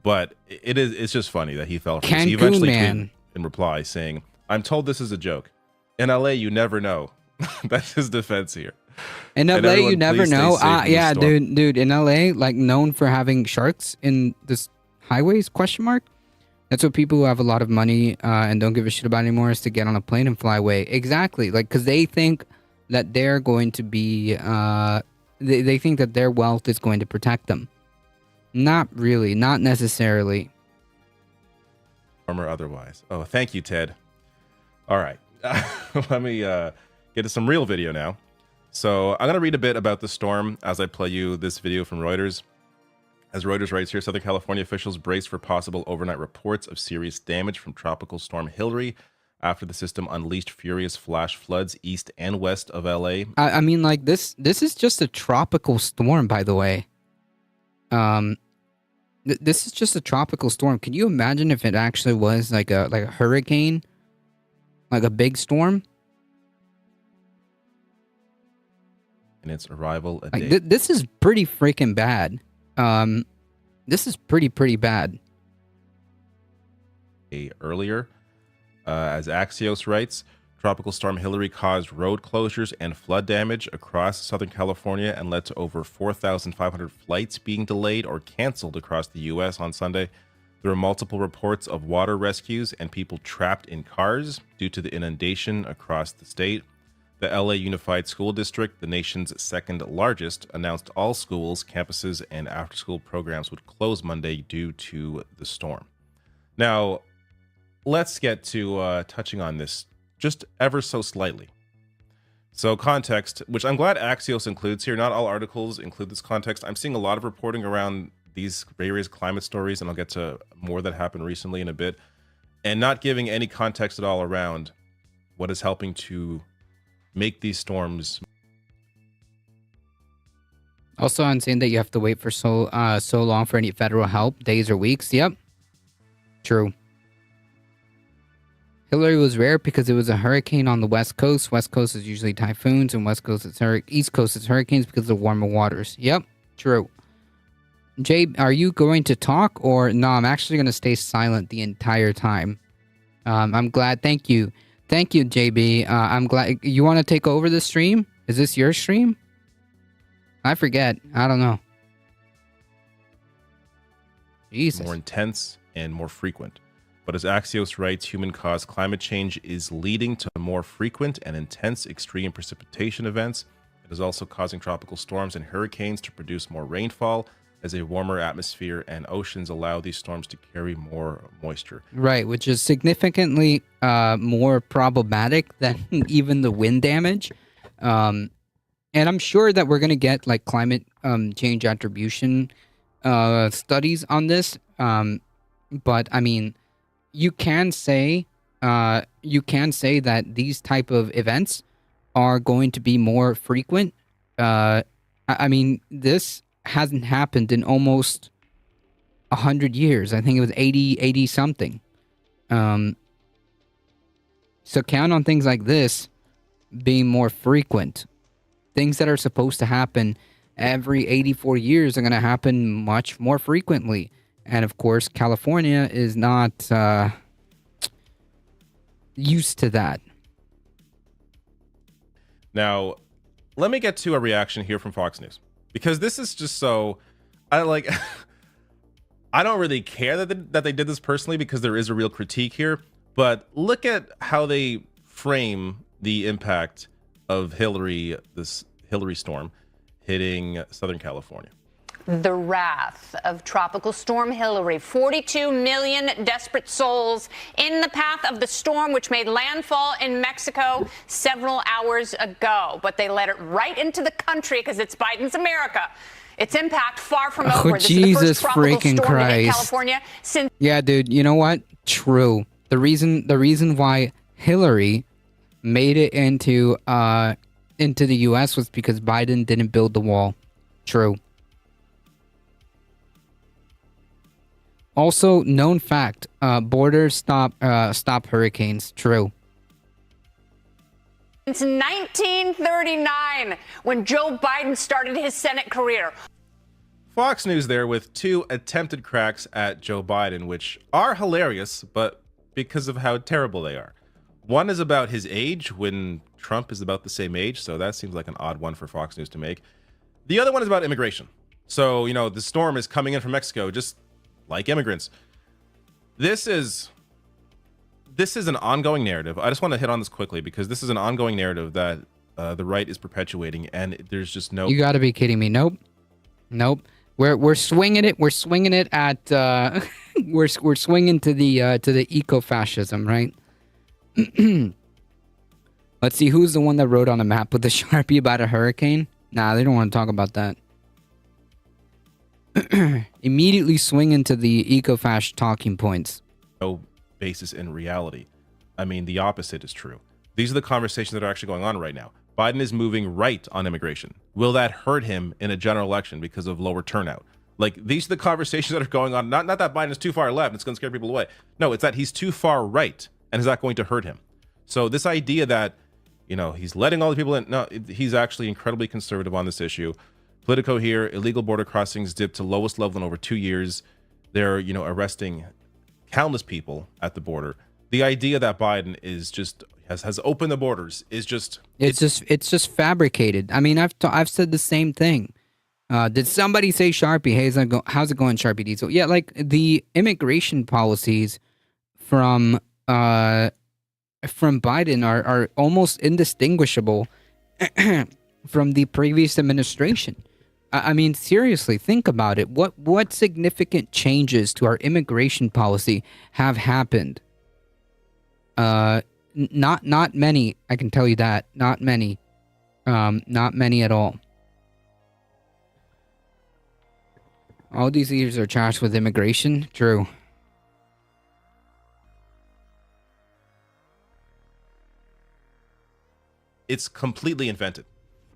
But it's just funny that he fell for this. He eventually tweeted in reply saying, "I'm told this is a joke. In LA, you never know." That's his defense here. In LA, everyone, you never please stay know. safe in the Yeah, storm. dude. In LA, like, known for having sharks in this highways? Question mark. That's what people who have a lot of money and don't give a shit about anymore is to get on a plane and fly away. Exactly. Like, because they think that they're going to be. They think that their wealth is going to protect them. Not really. Not necessarily. Or otherwise. Oh, thank you, Ted. All right. Let me get to some real video now. So I'm going to read a bit about the storm as I play you this video from Reuters. As Reuters writes here, Southern California officials brace for possible overnight reports of serious damage from Tropical Storm Hilary after the system unleashed furious flash floods east and west of LA. I mean, like, this is just a tropical storm, by the way. This is just a tropical storm. Can you imagine if it actually was like a hurricane, like a big storm? And its arrival a Like, day this is pretty freaking bad. This is pretty bad. earlier. As Axios writes, Tropical Storm Hilary caused road closures and flood damage across Southern California and led to over 4,500 flights being delayed or canceled across the U.S. on Sunday. There were multiple reports of water rescues and people trapped in cars due to the inundation across the state. The LA Unified School District, the nation's second largest, announced all schools, campuses, and after-school programs would close Monday due to the storm. Now, let's get to touching on this just ever so slightly. So context, which I'm glad Axios includes here. Not all articles include this context. I'm seeing a lot of reporting around these various climate stories, and I'll get to more that happened recently in a bit, and not giving any context at all around what is helping to make these storms. Also, I'm saying that you have to wait for so long for any federal help, days or weeks. Yep. True. Hilary was rare because it was a hurricane on the West Coast. West Coast is usually typhoons, and West Coast is East Coast is hurricanes because of the warmer waters. Yep, true. Jay, are you going to talk or no? I'm actually going to stay silent the entire time. I'm glad. Thank you, JB. I'm glad you want to take over the stream. Is this your stream? I forget. I don't know. Jesus. More intense and more frequent. But as Axios writes, human-caused climate change is leading to more frequent and intense extreme precipitation events. It is also causing tropical storms and hurricanes to produce more rainfall as a warmer atmosphere and oceans allow these storms to carry more moisture. Right, which is significantly more problematic than even the wind damage. And I'm sure that we're going to get like climate change attribution studies on this. But I mean, you can say that these type of events are going to be more frequent. I mean, this hasn't happened in almost 100 years. I think it was 80 something. So count on things like this being more frequent. Things that are supposed to happen every 84 years are going to happen much more frequently. And of course, California is not used to that. Now, let me get to a reaction here from Fox News, because this is just so I like. I don't really care that they did this personally, because there is a real critique here. But look at how they frame the impact of this Hillary storm hitting Southern California. The wrath of Tropical Storm Hillary. 42 million desperate souls in the path of the storm, which made landfall in Mexico several hours ago. But they let it right into the country because it's Biden's America. Its impact far from over. This Jesus is the first tropical freaking storm to hit Christ. California since. Yeah, dude, you know what? True. The reason why Hillary made it into the US was because Biden didn't build the wall. True. Also, known fact, borders stop hurricanes. True. Since 1939, when Joe Biden started his Senate career. Fox News there with two attempted cracks at Joe Biden, which are hilarious, but because of how terrible they are. One is about his age, when Trump is about the same age, so that seems like an odd one for Fox News to make. The other one is about immigration. So, the storm is coming in from Mexico, just like immigrants. This is an ongoing narrative. I just want to hit on this quickly, because this is an ongoing narrative that the right is perpetuating, and there's just no. You got to be kidding me! Nope. We're swinging it. We're swinging it at. we're swinging to the eco-fascism, right? Let's see who's the one that wrote on a map with a Sharpie about a hurricane. Nah, they don't want to talk about that. Immediately swing into the eco-fascist talking points. No basis in reality. I mean, the opposite is true. These are the conversations that are actually going on right now. Biden is moving right on immigration. Will that hurt him in a general election because of lower turnout? Like, these are the conversations that are going on. Not that Biden is too far left and it's going to scare people away. No, it's that he's too far right, and is that going to hurt him? So this idea that, he's letting all the people in. No, he's actually incredibly conservative on this issue. Politico here, illegal border crossings dipped to lowest level in over 2 years. They're, arresting countless people at the border. The idea that Biden is just has opened the borders is just it's just fabricated. I mean, I've said the same thing. Did somebody say Sharpie? Hey, how's it going, Sharpie Diesel? Yeah, like the immigration policies from Biden are almost indistinguishable from the previous administration. I mean, seriously, think about it. What significant changes to our immigration policy have happened? Not many. I can tell you that. Not many. Not many at all. All these leaders are charged with immigration. True. It's completely invented,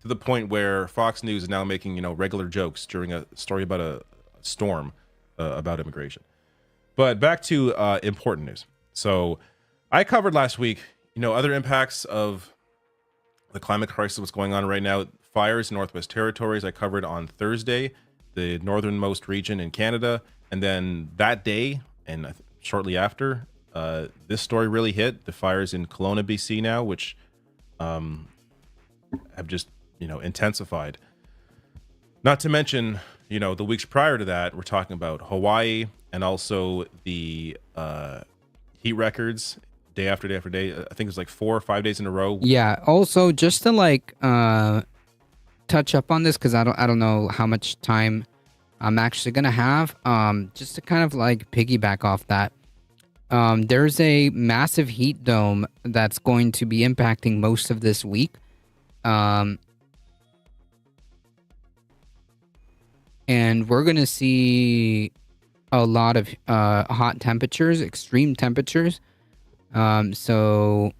to the point where Fox News is now making, regular jokes during a story about a storm about immigration. But back to important news. So I covered last week, other impacts of the climate crisis, what's going on right now. Fires in Northwest Territories. I covered on Thursday, the northernmost region in Canada. And then that day, and shortly after, this story really hit. The fires in Kelowna, BC now, which have just, intensified. Not to mention, the weeks prior to that, we're talking about Hawaii, and also the heat records day after day after day. I think it was like 4 or 5 days in a row. Yeah. Also, just to touch up on this, because I don't know how much time I'm actually gonna have. Just to kind of piggyback off that. There's a massive heat dome that's going to be impacting most of this week. and we're going to see a lot of hot temperatures, extreme temperatures. So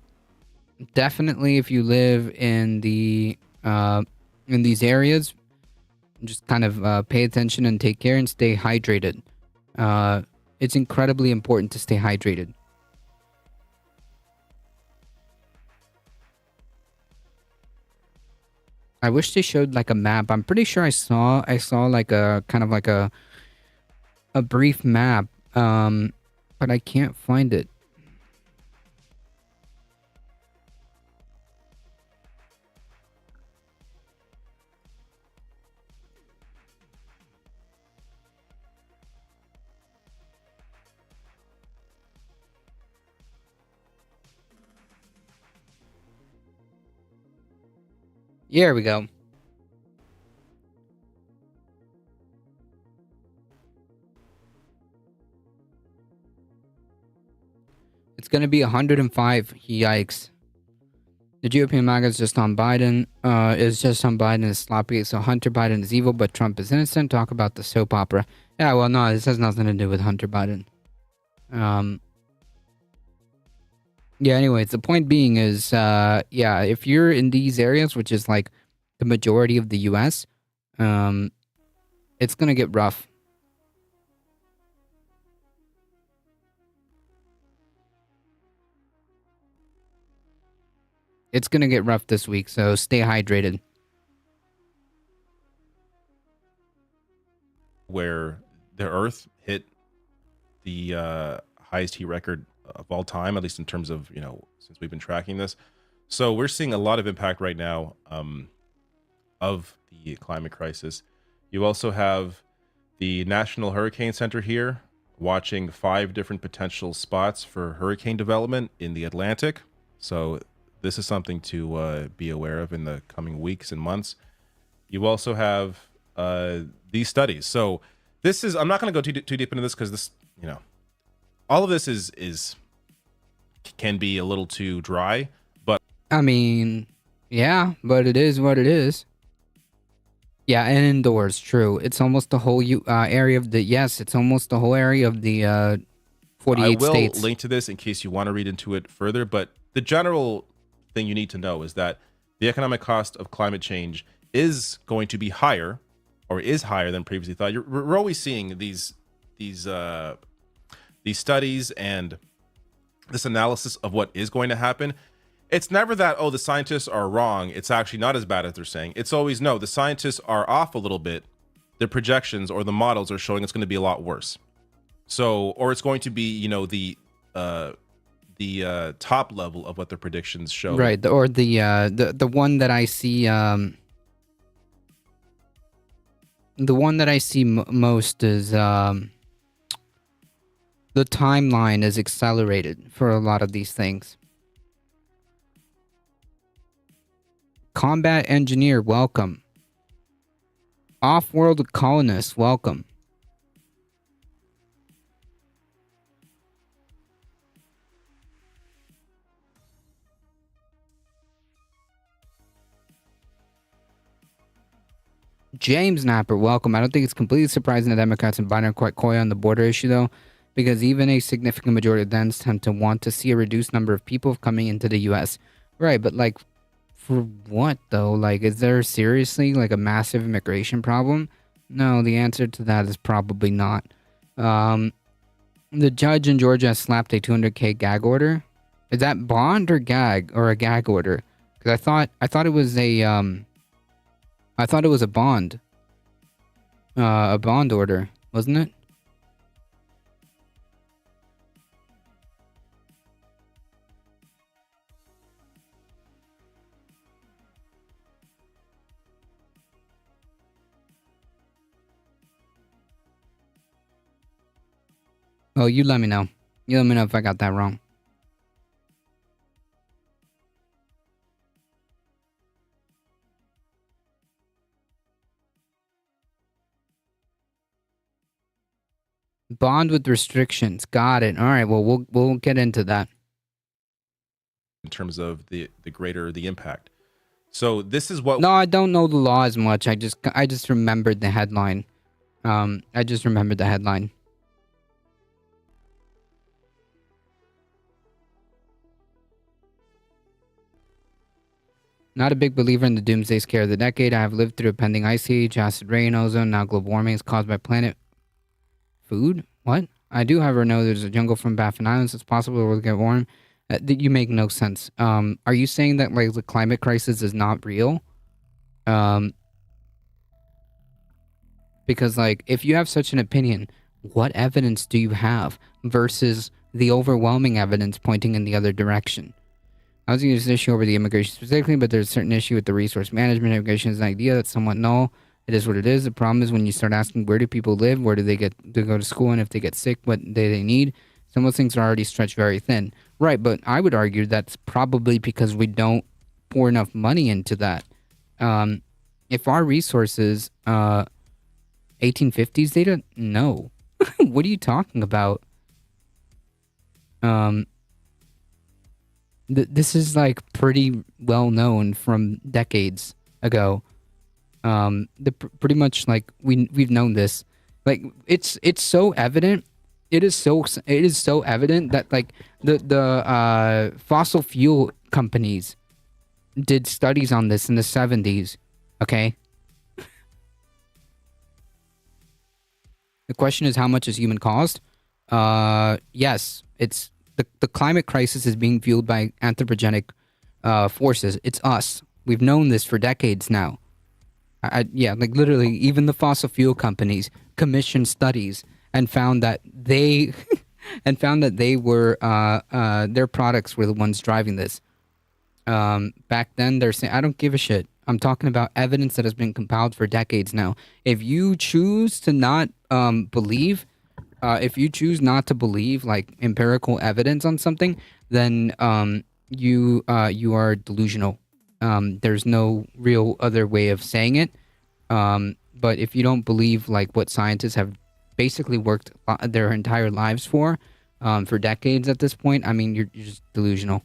definitely, if you live in these areas, just kind of pay attention and take care and stay hydrated. It's incredibly important to stay hydrated. I wish they showed like a map. I'm pretty sure I saw like a kind of like a brief map, but I can't find it. Here we go. It's going to be 105. Yikes. The GOP and MAGA is just on Biden. Is sloppy. So Hunter Biden is evil, but Trump is innocent. Talk about the soap opera. Yeah, well, no, this has nothing to do with Hunter Biden. Yeah, anyways, the point being is, yeah, if you're in these areas, which is like the majority of the US, it's going to get rough. It's going to get rough this week, so stay hydrated. Where the Earth hit the highest heat record of all time, at least in terms of, since we've been tracking this. So we're seeing a lot of impact right now of the climate crisis. You also have the National Hurricane Center here watching 5 different potential spots for hurricane development in the Atlantic. So this is something to be aware of in the coming weeks and months. You also have these studies. So this is, I'm not going to go too deep into this because this, all of this can be a little too dry, but I mean, yeah, but it is what it is. Yeah, and indoors, true. It's almost the whole area of the, yes, it's almost the whole area of the 48 states. I will link to this in case you want to read into it further, but the general thing you need to know is that the economic cost of climate change is going to be higher, or is higher than previously thought. We're always seeing these studies and this analysis of what is going to happen. It's never that, oh, the scientists are wrong, it's actually not as bad as they're saying. It's always, no, the scientists are off a little bit. Their projections or the models are showing it's going to be a lot worse. So, or it's going to be, the top level of what their predictions show. Right, or the one that I see, the one that I see most is the timeline is accelerated for a lot of these things. Combat engineer, welcome. Off-world colonist, welcome. James Napper, welcome. I don't think it's completely surprising that Democrats and Biden are quite coy on the border issue, though, because even a significant majority of them tend to want to see a reduced number of people coming into the U.S. Right, but like, for what, though? Like, is there seriously, like, a massive immigration problem? No, the answer to that is probably not. The judge in Georgia has slapped a $200K gag order. Is that bond or gag, or a gag order? Because I thought it was a bond. A bond order, wasn't it? Oh, you let me know. You let me know if I got that wrong. Bond with restrictions. Got it. All right. Well, we'll get into that. In terms of the greater the impact. So this is what. No, I don't know the law as much. I just remembered the headline. I just remembered the headline. Not a big believer in the doomsday scare of the decade. I have lived through a pending ice age, acid rain, ozone, now global warming is caused by planet food. What? I do, however, know there's a jungle from Baffin Islands. It's possible it will get warm. You make no sense. Are you saying that like the climate crisis is not real? Because like if you have such an opinion, what evidence do you have versus the overwhelming evidence pointing in the other direction? I was using this issue over the immigration specifically, but there's a certain issue with the resource management. Immigration is an idea that's somewhat null. It is what it is. The problem is when you start asking where do people live, where do they get to go to school, and if they get sick, what do they need? Some of those things are already stretched very thin. Right, but I would argue that's probably because we don't pour enough money into that. If our resources, 1850s data? No. What are you talking about? This is like pretty well known from decades ago. Pretty much like we've known this. Like it's so evident. It is so evident that like the fossil fuel companies did studies on this in the 70s. Okay. The question is how much is human caused? Yes, it's the climate crisis is being fueled by anthropogenic forces. It's us. We've known this for decades now. Yeah, like literally, even the fossil fuel companies commissioned studies and found that they were their products were the ones driving this. Back then, they're saying, I don't give a shit. I'm talking about evidence that has been compiled for decades now. If you choose to not believe, if you choose not to believe like empirical evidence on something, then you are delusional. There's no real other way of saying it. But if you don't believe like what scientists have basically worked their entire lives for decades at this point, I mean, you're just delusional.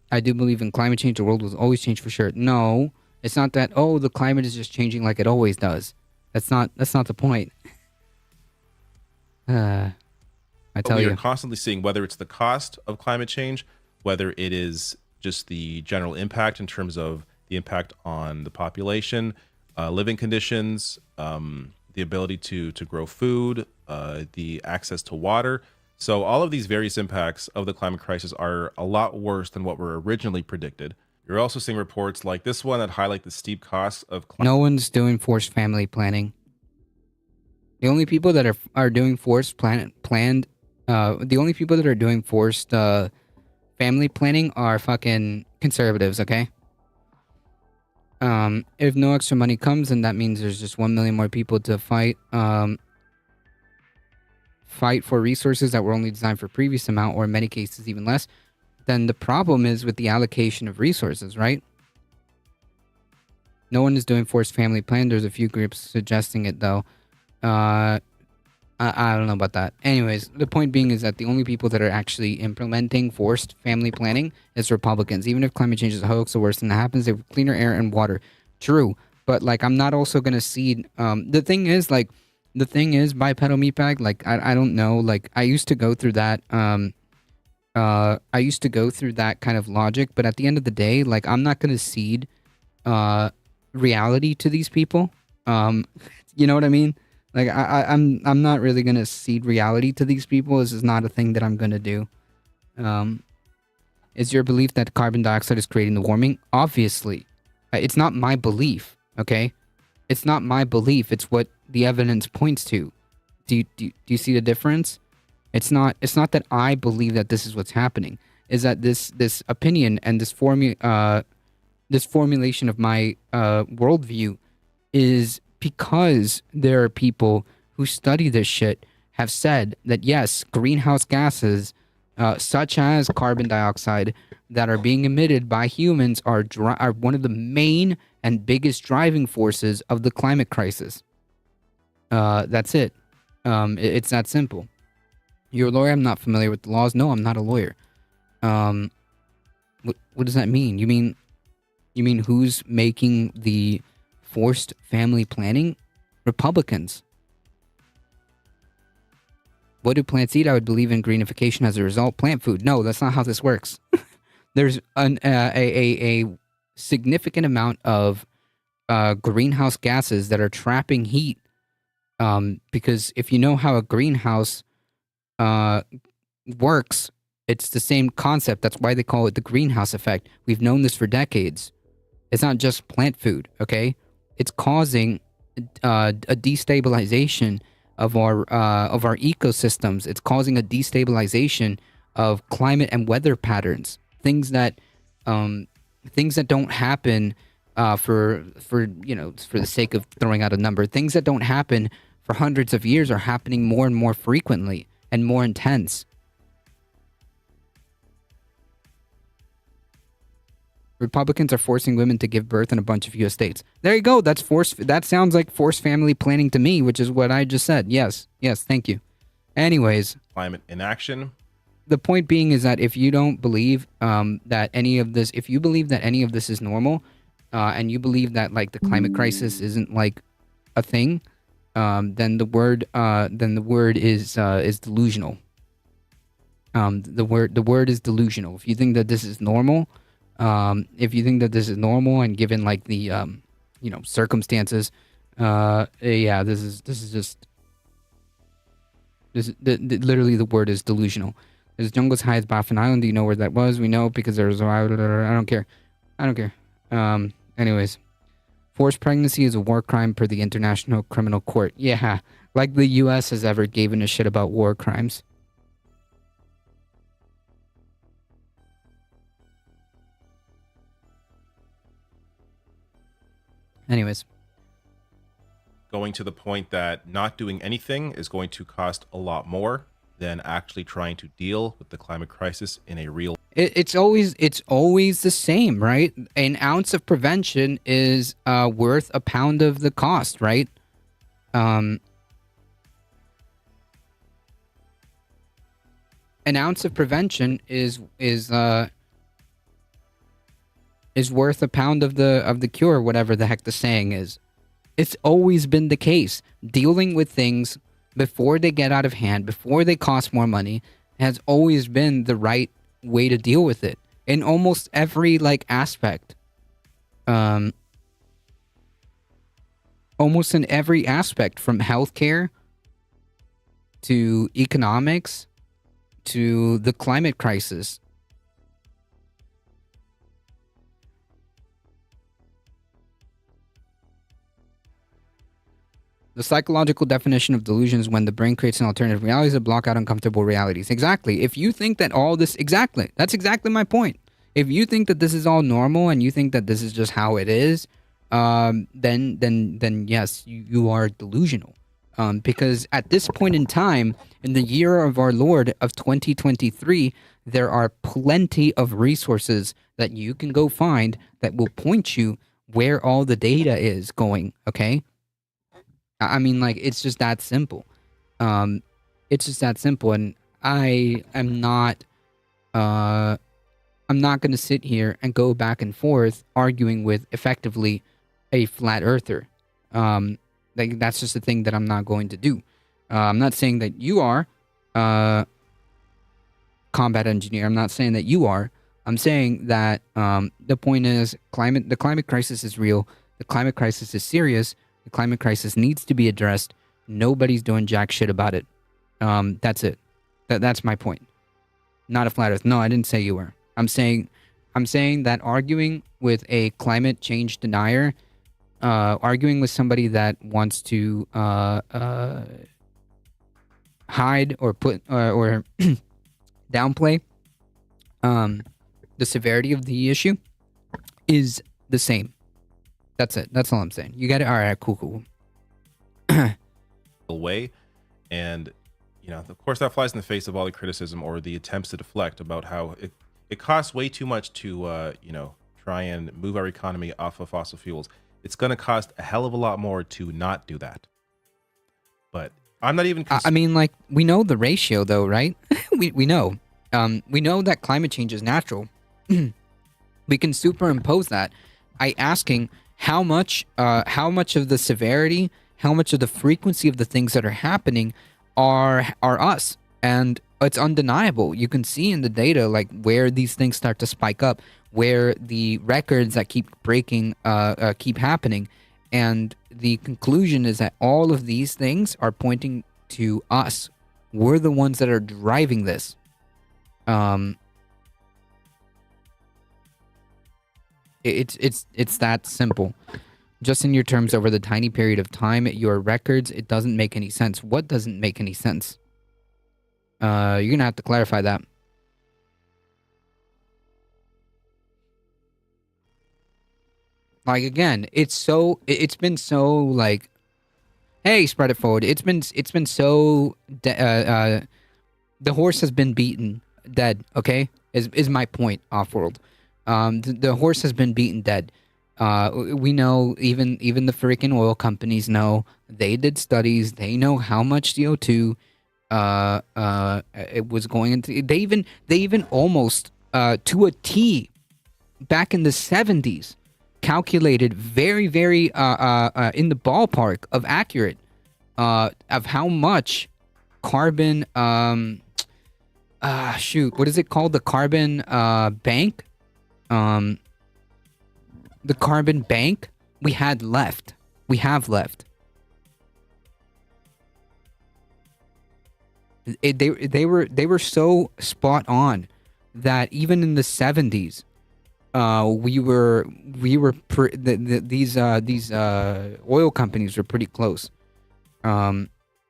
I do believe in climate change. The world will always change for sure. No, it's not that. Oh, the climate is just changing like it always does. That's not the point. I tell you, we are constantly seeing whether it's the cost of climate change, whether it is just the general impact in terms of the impact on the population, living conditions, the ability to grow food, the access to water. So all of these various impacts of the climate crisis are a lot worse than what were originally predicted. You're also seeing reports like this one that highlight the steep costs of climate. No one's doing forced family planning. The only people that are doing forced the only people that are doing forced family planning are fucking conservatives, okay? If no extra money comes, then that means there's just 1 million more people to fight for resources that were only designed for previous amount, or in many cases even less. Then the problem is with the allocation of resources, right? No one is doing forced family plan. There's a few groups suggesting it though. I don't know about that. Anyways, the point being is that the only people that are actually implementing forced family planning is Republicans. Even if climate change is a hoax, the worst thing that happens, they have cleaner air and water. True. But like, I'm not also going to cede. The thing is bipedal meatbag, like, I don't know. Like, I used to go through that. I used to go through that kind of logic. But at the end of the day, like, I'm not going to cede reality to these people. You know what I mean? Like, I'm not really gonna cede reality to these people. This is not a thing that I'm gonna do. Is your belief that carbon dioxide is creating the warming? Obviously, it's not my belief. Okay, it's not my belief. It's what the evidence points to. Do you see the difference? It's not that I believe that this is what's happening. Is that this opinion and this formulation of my worldview is because there are people who study this shit have said that yes, greenhouse gases such as carbon dioxide that are being emitted by humans are one of the main and biggest driving forces of the climate crisis. That's it. It's that simple. You're a lawyer? I'm not familiar with the laws. No, I'm not a lawyer. What does that mean? You mean who's making the forced family planning Republicans. What do plants eat? I would believe in greenification as a result. Plant food. No, that's not how this works. There's a significant amount of greenhouse gases that are trapping heat. Because if you know how a greenhouse works, it's the same concept. That's why they call it the greenhouse effect. We've known this for decades. It's not just plant food, okay? It's causing a destabilization of our ecosystems. It's causing a destabilization of climate and weather patterns. Things that don't happen for the sake of throwing out a number. Things that don't happen for hundreds of years are happening more and more frequently and more intense. Republicans are forcing women to give birth in a bunch of U.S. states. There you go. That's that sounds like forced family planning to me, which is what I just said. Yes, thank you. Anyways, Climate inaction. The point being is that if you don't believe that any of this, if you believe that any of this is normal, and you believe that like the climate crisis isn't like a thing, then the word is delusional. The word is delusional. If you think that this is normal. And given like the circumstances, literally the word is delusional. There's jungle as high as Baffin Island. Do you know where that was? We know because there's I don't care. Anyways, forced pregnancy is a war crime per the International Criminal Court. Yeah, like the U.S. has ever given a shit about war crimes. Anyways. Going to the point that not doing anything is going to cost a lot more than actually trying to deal with the climate crisis in a real. It's always the same, right? An ounce of prevention is worth a pound of the cost, right? An ounce of prevention is worth a pound of the cure, whatever the heck the saying is. It's always been the case. Dealing with things before they get out of hand, before they cost more money, has always been the right way to deal with it in almost every like aspect. Almost in every aspect, from healthcare to economics to the climate crisis. The psychological definition of delusion is when the brain creates an alternative reality to block out uncomfortable realities. Exactly. If you think that all this... Exactly. That's exactly my point. If you think that this is all normal and you think that this is just how it is, then yes, you are delusional. Because at this point in time, in the year of our Lord of 2023, there are plenty of resources that you can go find that will point you where all the data is going, okay? I mean, like, it's just that simple. It's just that simple, and I'm not going to sit here and go back and forth arguing with effectively a flat earther. Like, that's just a thing that I'm not going to do. I'm not saying that you are combat engineer. I'm not saying that you are. I'm saying that the point is the climate crisis is real. The climate crisis is serious. The climate crisis needs to be addressed. Nobody's doing jack shit about it. That's it. That's my point. Not a flat earth. No, I didn't say you were. I'm saying that arguing with a climate change denier, arguing with somebody that wants to hide or put or downplay the severity of the issue is the same. That's it. That's all I'm saying. You got it? All right, cool. Way. And, you know, of course, that flies in the face of all the criticism or the attempts to deflect about how it costs way too much to, try and move our economy off of fossil fuels. It's going to cost a hell of a lot more to not do that. But I'm not even... I mean, like, we know the ratio, though, right? we know. We know that climate change is natural. We can superimpose that by asking how much of the severity how much of the frequency of the things that are happening are us. And it's undeniable. You can see in the data like where these things start to spike up, where the records that keep breaking keep happening. And the conclusion is that all of these things are pointing to us. We're the ones that are driving this. It's that simple. Just in your terms over the tiny period of time, your records, it doesn't make any sense. What doesn't make any sense? You're gonna have to clarify that. Like again, it's been so like, hey, spread it forward. It's been so the horse has been beaten dead. Okay, is my point. Off world, the horse has been beaten dead. We know even the freaking oil companies know. They did studies. They know how much CO2 it was going into. They even almost to a T back in the 70s calculated very in the ballpark of accurate of how much carbon shoot, what is it called, the carbon bank, the carbon bank we have left. They were so spot on that even in the 70s these oil companies were pretty close, but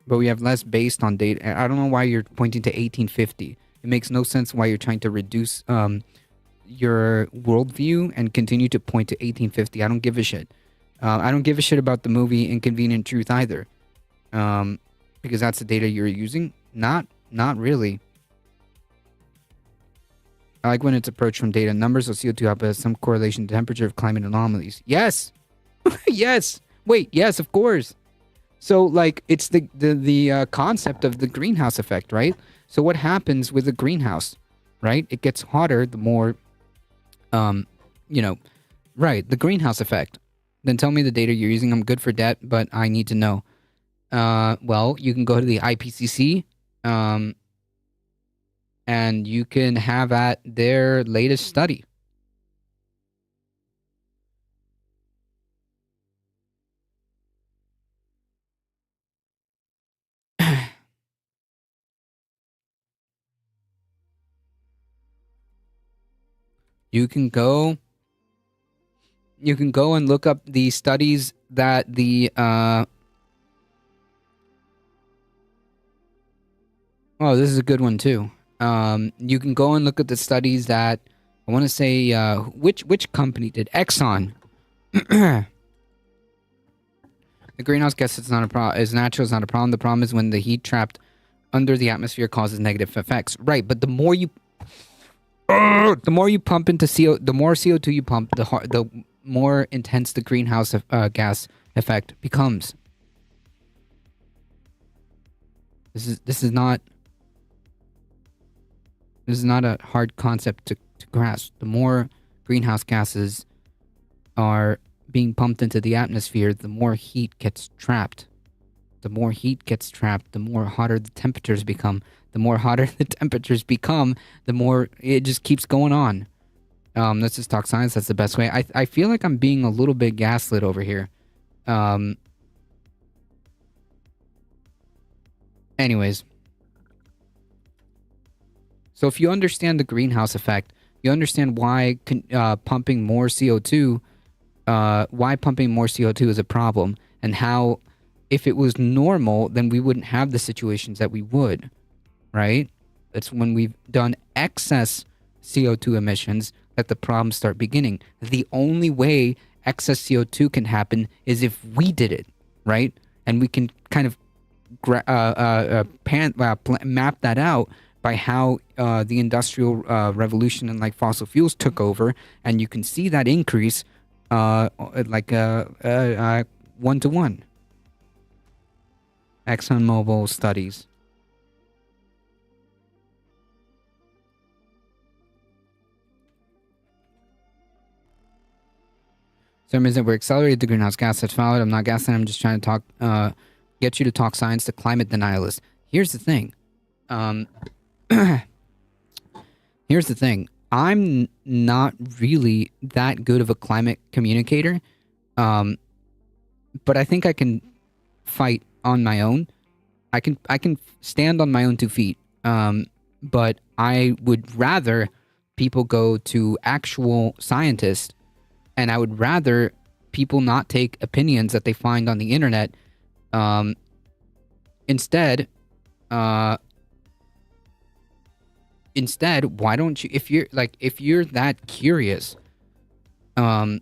we have less based on data. I don't know why you're pointing to 1850. It makes no sense why you're trying to reduce your worldview and continue to point to 1850. I don't give a shit. I don't give a shit about the movie Inconvenient Truth either, because that's the data you're using. Not really. I like when it's approached from data. Numbers of CO2 output has some correlation to temperature of climate anomalies. Yes. Yes. Wait, yes, of course. So, like, it's the concept of the greenhouse effect, right? So what happens with the greenhouse, right? It gets hotter the more, right, the greenhouse effect. Then tell me the data you're using. I'm good for debt, but I need to know. Well, you can go to the IPCC, and you can have at their latest study. You can go and look up the studies that the oh, this is a good one too. You can go and look at the studies that I want to say which company did Exxon. The greenhouse gas is not a problem. Is natural. Is not a problem. The problem is when the heat trapped under the atmosphere causes negative effects. Right, but the more you pump into the more CO2 you pump, the more intense the greenhouse gas effect becomes. This is not a hard concept to grasp. The more greenhouse gases are being pumped into the atmosphere, the more heat gets trapped. The more heat gets trapped, the more hotter the temperatures become. The more hotter the temperatures become, the more it just keeps going on. Let's just talk science. That's the best way. I feel like I'm being a little bit gaslit over here. Anyways. So if you understand the greenhouse effect, you understand why pumping more CO2 is a problem, and how if it was normal, then we wouldn't have the situations that we would, right? It's when we've done excess CO2 emissions that the problems start beginning. The only way excess CO2 can happen is if we did it, right? And we can kind of map that out by how the industrial revolution and like fossil fuels took over, and you can see that increase like 1-to-1. ExxonMobil studies. So means that we're accelerated the greenhouse gas. That's valid. I'm not gaslighting. I'm just trying to talk, get you to talk science to climate denialists. Here's the thing. Here's the thing. I'm not really that good of a climate communicator. But I think I can fight on my own. I can stand on my own 2 feet. But I would rather people go to actual scientists, and I would rather people not take opinions that they find on the internet. Instead, why don't you, if you're that curious, why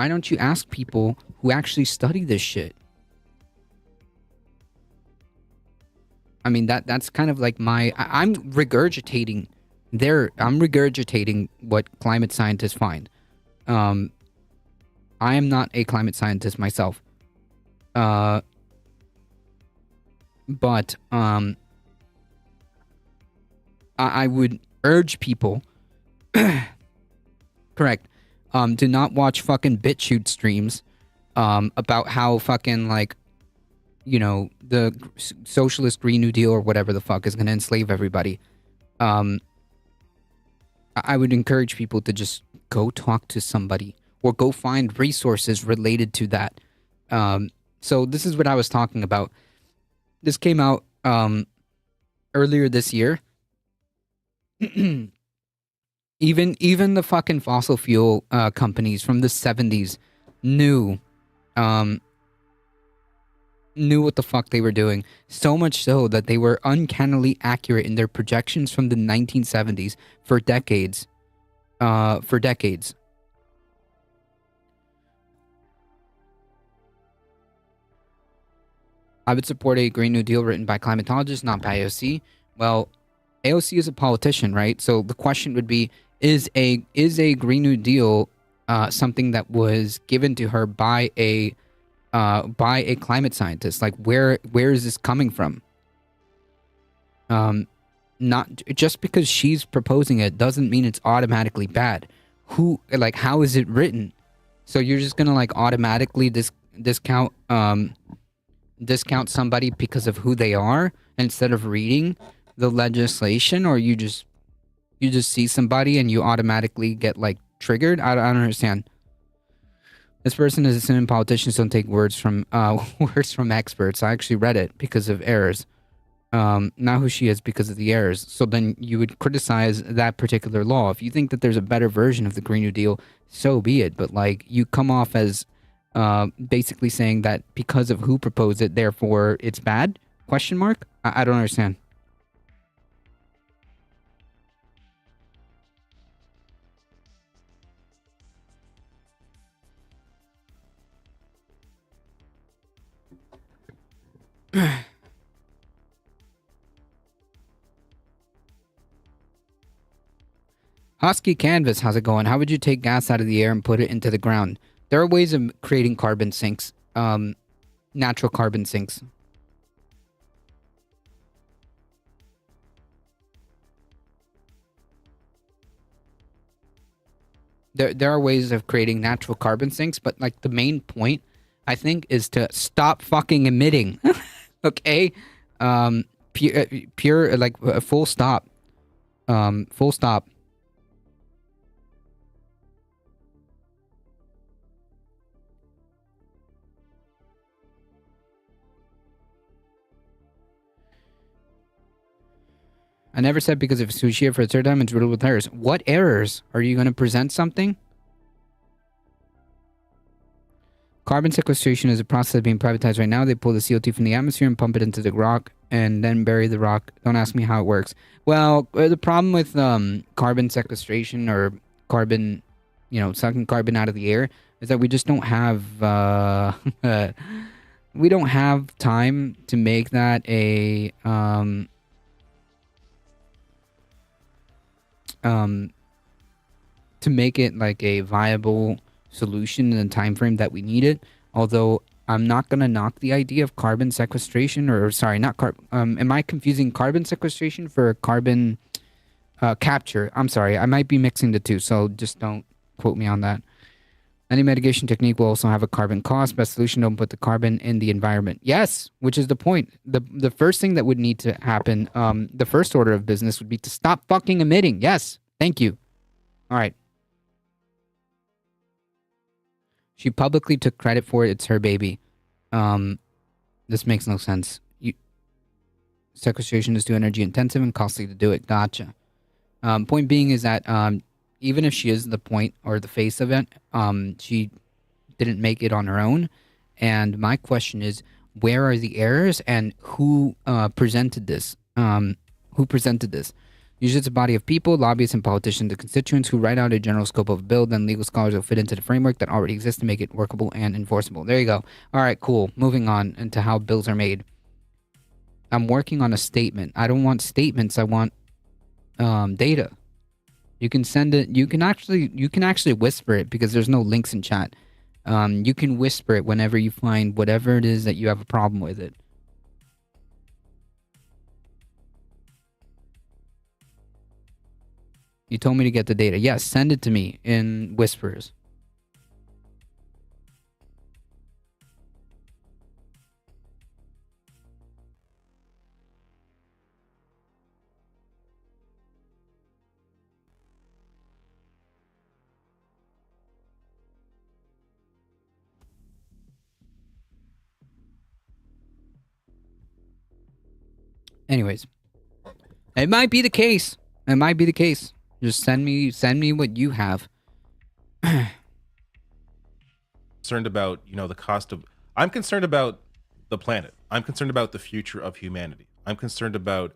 don't you ask people who actually study this shit? I mean, that's kind of like I'm regurgitating what climate scientists find. I am not a climate scientist myself. But I would urge people, correct, to not watch fucking BitChute streams, about how fucking, like, you know, the socialist Green New Deal or whatever the fuck is going to enslave everybody. I would encourage people to just go talk to somebody or go find resources related to that. So this is what I was talking about. This came out earlier this year. Even the fucking fossil fuel companies from the 70s knew what the fuck they were doing. So much so that they were uncannily accurate in their projections from the 1970s for decades. I would support a Green New Deal written by climatologists, not by AOC. Well, AOC is a politician, right? So the question would be, is a Green New Deal something that was given to her by a climate scientist? Like, where is this coming from? Not just because she's proposing it doesn't mean it's automatically bad. How is it written? So you're just gonna like automatically discount somebody because of who they are instead of reading the legislation, or you just see somebody and you automatically get like triggered? I don't understand. This person is assuming politicians don't take words from experts. I actually read it because of errors. Not who she is because of the errors. So then you would criticize that particular law. If you think that there's a better version of the Green New Deal, so be it. But like, you come off as basically saying that because of who proposed it, therefore it's bad? Question mark? I don't understand. Husky Canvas, how's it going? How would you take gas out of the air and put it into the ground? There are ways of creating carbon sinks, natural carbon sinks. There are ways of creating natural carbon sinks, but like the main point, I think, is to stop fucking emitting. Okay? Pure like full stop. Full stop. I never said because of sushi for a third time it's riddled with errors. What errors? Are you going to present something? Carbon sequestration is a process being privatized right now. They pull the CO2 from the atmosphere and pump it into the rock and then bury the rock. Don't ask me how it works. Well, the problem with carbon sequestration or carbon, sucking carbon out of the air is that we just don't have we don't have time to make that a to make it like a viable solution in the time frame that we need it. Although I'm not gonna knock the idea of carbon sequestration, am I confusing carbon sequestration for carbon capture? I'm sorry, I might be mixing the two, so just don't quote me on that. Any mitigation technique will also have a carbon cost. Best solution, don't put the carbon in the environment. Yes, which is the point. The first thing that would need to happen, the first order of business would be to stop fucking emitting. Yes, thank you. All right. She publicly took credit for it. It's her baby. This makes no sense. Sequestration is too energy intensive and costly to do it. Gotcha. Point being is that even if she is the point or the face of it, she didn't make it on her own. And my question is, where are the errors and who presented this? Who presented this? Usually it's a body of people, lobbyists and politicians, the constituents who write out a general scope of a bill, then legal scholars will fit into the framework that already exists to make it workable and enforceable. There you go. All right, cool. Moving on into how bills are made. I'm working on a statement. I don't want statements. I want data. You can send it. You can actually whisper it because there's no links in chat. You can whisper it whenever you find whatever it is that you have a problem with it. You told me to get the data. Yes, send it to me in whispers. Anyways, it might be the case. It might be the case. Just send me what you have. Concerned about, the cost of... I'm concerned about the planet. I'm concerned about the future of humanity. I'm concerned about,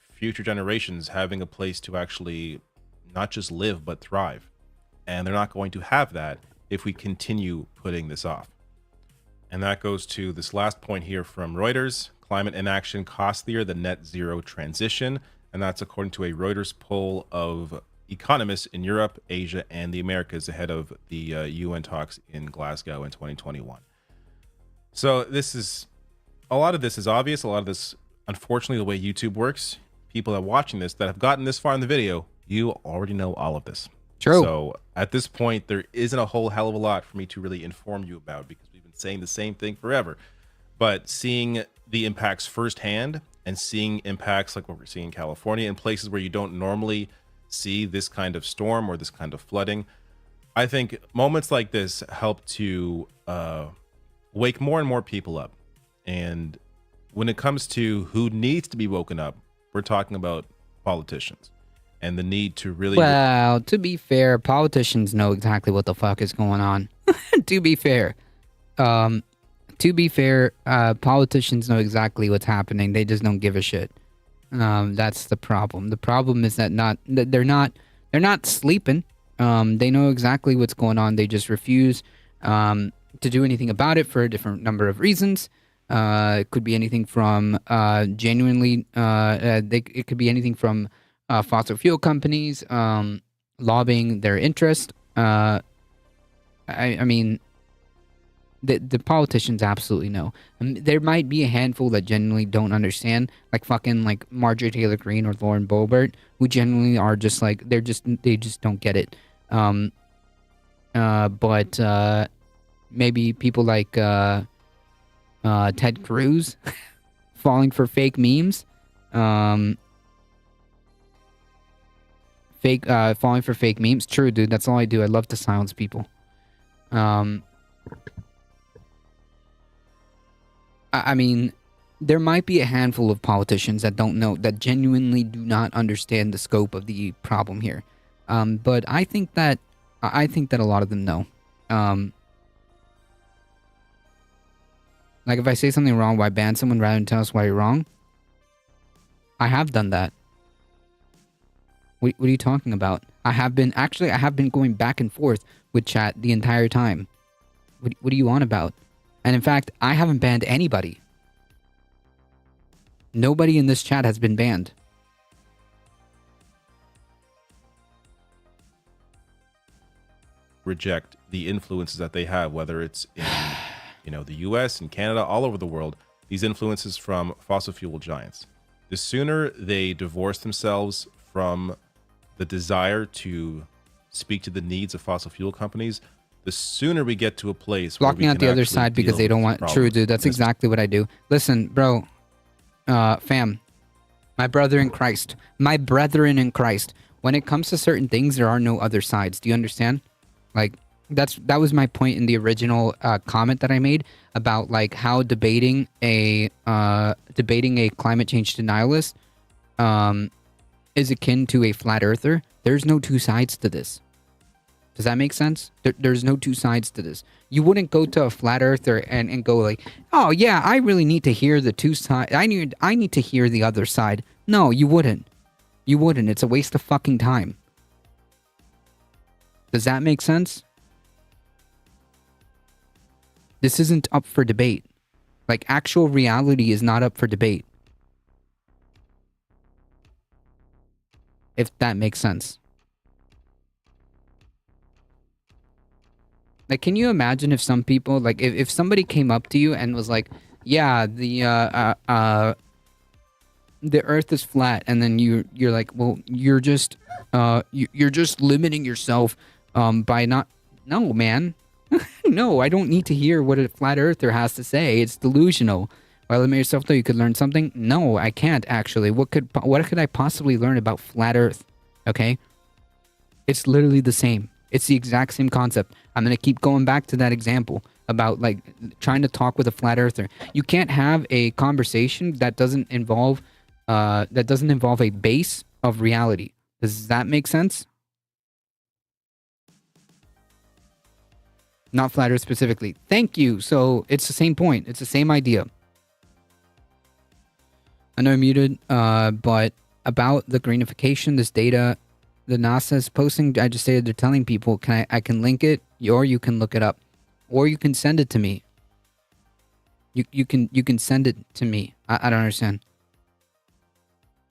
future generations having a place to actually not just live, but thrive. And they're not going to have that if we continue putting this off. And that goes to this last point here from Reuters. Climate inaction costlier than net zero transition. And that's according to a Reuters poll of economists in Europe, Asia, and the Americas ahead of the UN talks in Glasgow in 2021. So a lot of this is obvious. A lot of this, unfortunately, the way YouTube works, people that are watching this that have gotten this far in the video, you already know all of this. True. So at this point, there isn't a whole hell of a lot for me to really inform you about because we've been saying the same thing forever. But seeing the impacts firsthand and seeing impacts like what we're seeing in California in places where you don't normally see this kind of storm or this kind of flooding, I think moments like this help to wake more and more people up. And when it comes to who needs to be woken up, we're talking about politicians and the need to really... Well, to be fair, politicians know exactly what the fuck is going on. To be fair. Politicians know exactly what's happening. They just don't give a shit. That's the problem. The problem is that they're not sleeping. They know exactly what's going on. They just refuse to do anything about it for a different number of reasons. It could be anything from it could be anything from fossil fuel companies lobbying their interest. I mean. The politicians absolutely know. There might be a handful that genuinely don't understand, like fucking like Marjorie Taylor Greene or Lauren Boebert, who genuinely are just like they just don't get it. But maybe people like Ted Cruz falling for fake memes, falling for fake memes. True, dude. That's all I do. I love to silence people. I mean, there might be a handful of politicians that don't know, that genuinely do not understand the scope of the problem here. But I think that a lot of them know. Like if I say something wrong, why ban someone rather than tell us why you're wrong? I have done that. What are you talking about? I have been going back and forth with chat the entire time. What are you on about? And in fact, I haven't banned anybody. Nobody in this chat has been banned. Reject the influences that they have, whether it's in the US and Canada, all over the world, these influences from fossil fuel giants. The sooner they divorce themselves from the desire to speak to the needs of fossil fuel companies, the sooner we get to a place where Blocking we out can the other actually side because deal they don't with want. the True, problem. dude. That's Yes. exactly what I do. Listen, bro. Fam. My brother in Christ. My brethren in Christ. When it comes to certain things, there are no other sides. Do you understand? Like, that was my point in the original comment that I made about like how debating a climate change denialist is akin to a flat earther. There's no two sides to this. Does that make sense? There's no two sides to this. You wouldn't go to a flat earther and go like, oh yeah, I really need to hear the two sides. I need to hear the other side. No, you wouldn't. You wouldn't. It's a waste of fucking time. Does that make sense? This isn't up for debate. Like, actual reality is not up for debate. If that makes sense. Like, can you imagine if some people, like, if somebody came up to you and was like, yeah, the earth is flat, and then you're like, well, you're just limiting yourself by not. No, man. No, I don't need to hear what a flat earther has to say. It's delusional. Why limit yourself though? You could learn something? No, I can't actually. What could I possibly learn about flat earth? Okay? It's literally the same. It's the exact same concept. I'm going to keep going back to that example about like trying to talk with a flat earther. You can't have a conversation that doesn't involve a base of reality. Does that make sense? Not flat earth specifically. Thank you. So it's the same point. It's the same idea. I know I'm muted, but about the greenification, this data the NASA is posting, I just stated they're telling people, I can link it, or you can look it up, or you can send it to me. You can send it to me. I don't understand.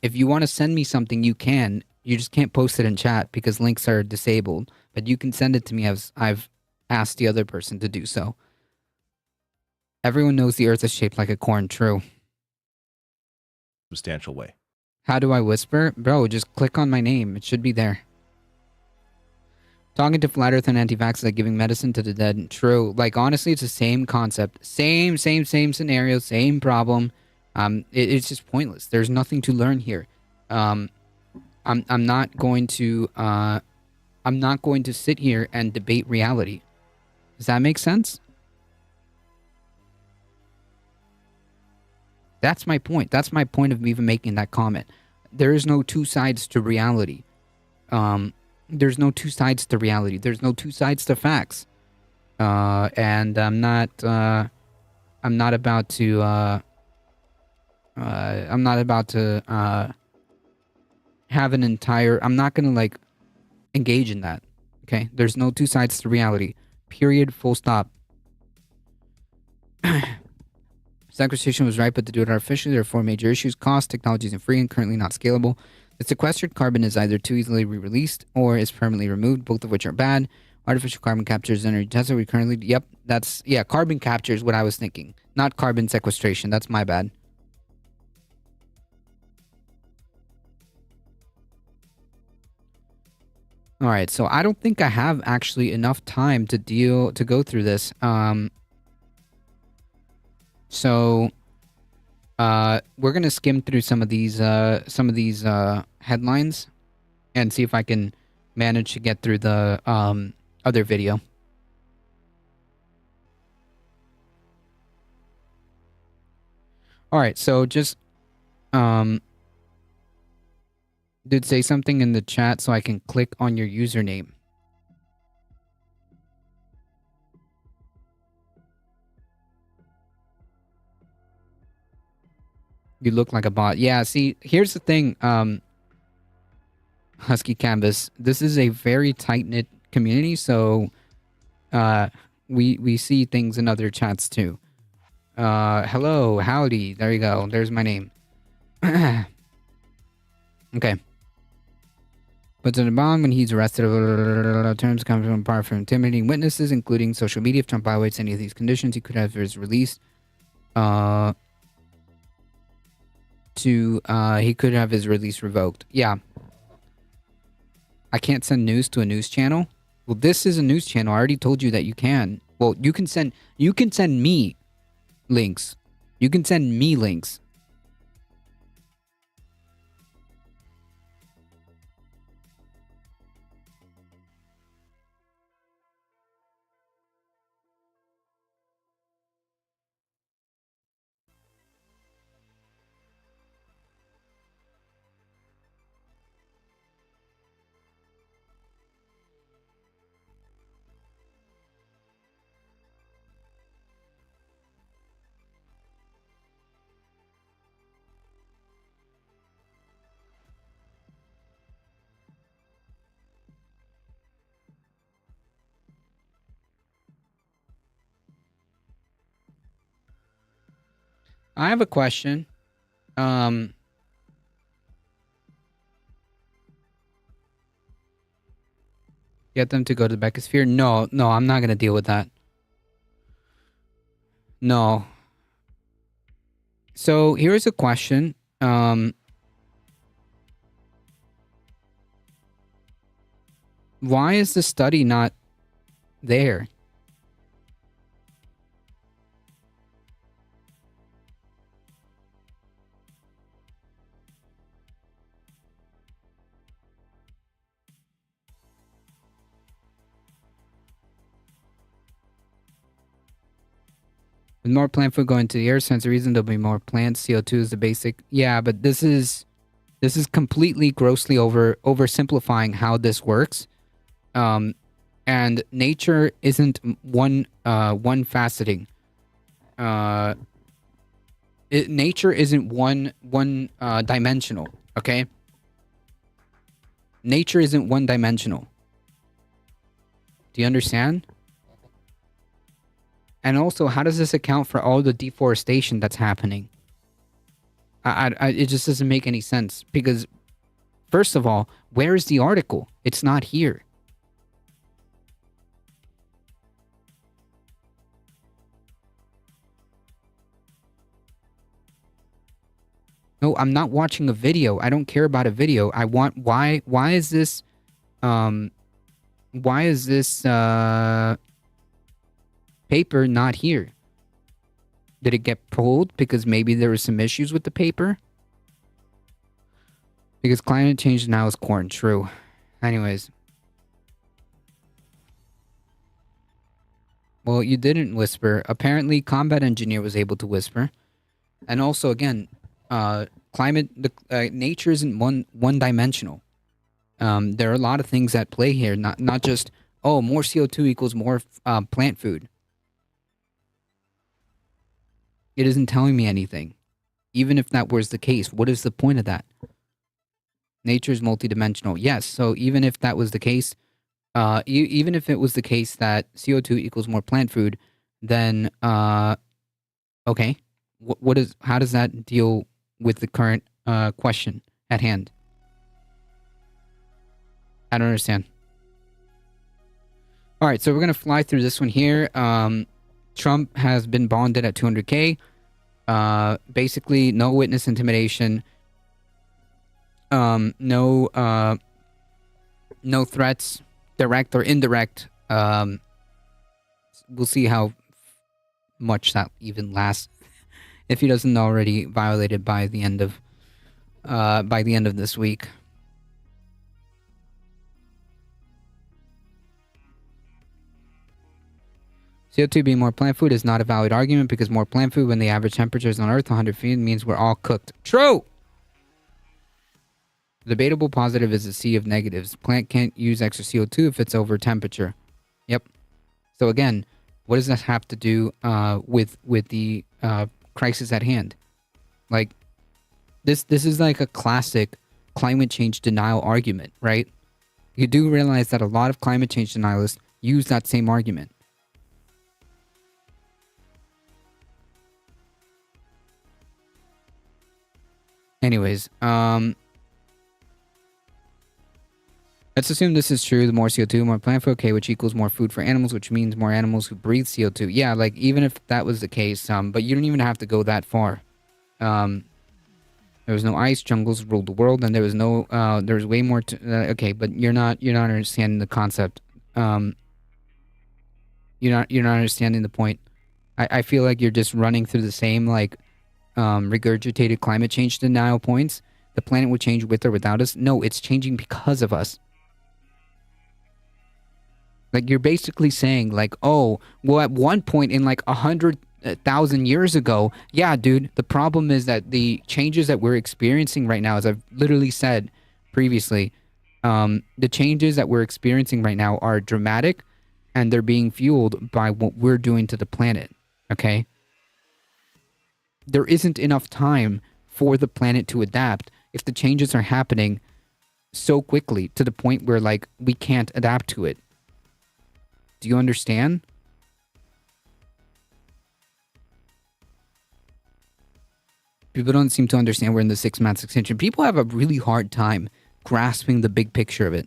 If you want to send me something, you can. You just can't post it in chat because links are disabled. But you can send it to me as I've asked the other person to do so. Everyone knows the Earth is shaped like a corn. True. Substantial way. How do I whisper? Bro, just click on my name. It should be there. Talking to flat earth and anti-vax is like giving medicine to the dead. True. Like, honestly, it's the same concept. Same scenario, same problem. It's just pointless. There's nothing to learn here. I'm not going to sit here and debate reality. Does that make sense? That's my point. That's my point of even making that comment. There is no two sides to reality. There's no two sides to reality. There's no two sides to facts. And I'm not about to have an entire, I'm not going to like engage in that. Okay? There's no two sides to reality. Period. Full stop. Sequestration was right, but to do it artificially, there are four major issues. Cost, technology isn't free, and currently not scalable. The sequestered carbon is either too easily re-released or is permanently removed, both of which are bad. Artificial carbon capture is energy tested. We currently, carbon capture is what I was thinking. Not carbon sequestration. That's my bad. All right, so I don't think I have actually enough time to go through this. So we're gonna skim through some of these headlines and see if I can manage to get through the other video. All right, so just did say something in the chat so I can click on your username. You look like a bot. Yeah, see, here's the thing, Husky Canvas. This is a very tight-knit community, so we see things in other chats too. Hello, howdy. There you go. There's my name. Okay. Puts in a bond when he's arrested. Terms come from apart from intimidating witnesses, including social media. If Trump violates any of these conditions, he could have his release. He could have his release revoked. Yeah. I can't send news to a news channel. Well, this is a news channel. I already told you that you can. Well, you can send me links. You can send me links. I have a question. Get them to go to the Beckosphere? No, I'm not gonna deal with that. No. So here's a question. Why is the study not there? With more plant food going to the air, stands the reason there'll be more plants. CO2 is the basic. Yeah, but this is completely grossly oversimplifying how this works. And nature isn't one faceting. Nature isn't one dimensional. Okay. Nature isn't one dimensional. Do you understand? And also, how does this account for all the deforestation that's happening? It just doesn't make any sense. Because, first of all, where is the article? It's not here. No, I'm not watching a video. I don't care about a video. I want... Why is this... Why is this... paper not here? Did it get pulled because maybe there were some issues with the paper? Because climate change now is corn. True. Anyways. Well, you didn't whisper. Apparently, Combat Engineer was able to whisper. And also, again, nature isn't one dimensional. There are a lot of things at play here. Not just, oh, more CO2 equals more plant food. It isn't telling me anything. Even if that was the case, what is the point of that? Nature is multidimensional. Yes, so even if that was the case, even if it was the case that CO2 equals more plant food, then, okay. How does that deal with the current question at hand? I don't understand. All right, so we're going to fly through this one here. Trump has been bonded at $200K. Basically, no witness intimidation. No threats, direct or indirect. We'll see how much that even lasts. If he doesn't already violate it by the end of this week. CO2 being more plant food is not a valid argument because more plant food when the average temperature is on Earth 100 feet means we're all cooked. True! The debatable positive is a sea of negatives. Plant can't use extra CO2 if it's over temperature. Yep. So again, what does that have to do with the crisis at hand? Like, this is like a classic climate change denial argument, right? You do realize that a lot of climate change denialists use that same argument. Anyways, let's assume this is true. The more CO2, more plant food, okay, which equals more food for animals, which means more animals who breathe CO2. Yeah, like, even if that was the case, but you don't even have to go that far. There was no ice, jungles ruled the world, and there was no, there was way more, okay, but you're not understanding the concept. You're not understanding the point. I feel like you're just running through the same like regurgitated climate change denial points. The planet will change with or without us. No, it's changing because of us. Like you're basically saying like, oh, well, at one point in like 100,000 years ago, yeah, dude, the problem is that the changes that we're experiencing right now, as I've literally said previously, the changes that we're experiencing right now are dramatic and they're being fueled by what we're doing to the planet. Okay? There isn't enough time for the planet to adapt if the changes are happening so quickly to the point where like we can't adapt to it. Do you understand? People don't seem to understand we're in the 6 mass extinction. People have a really hard time grasping the big picture of it.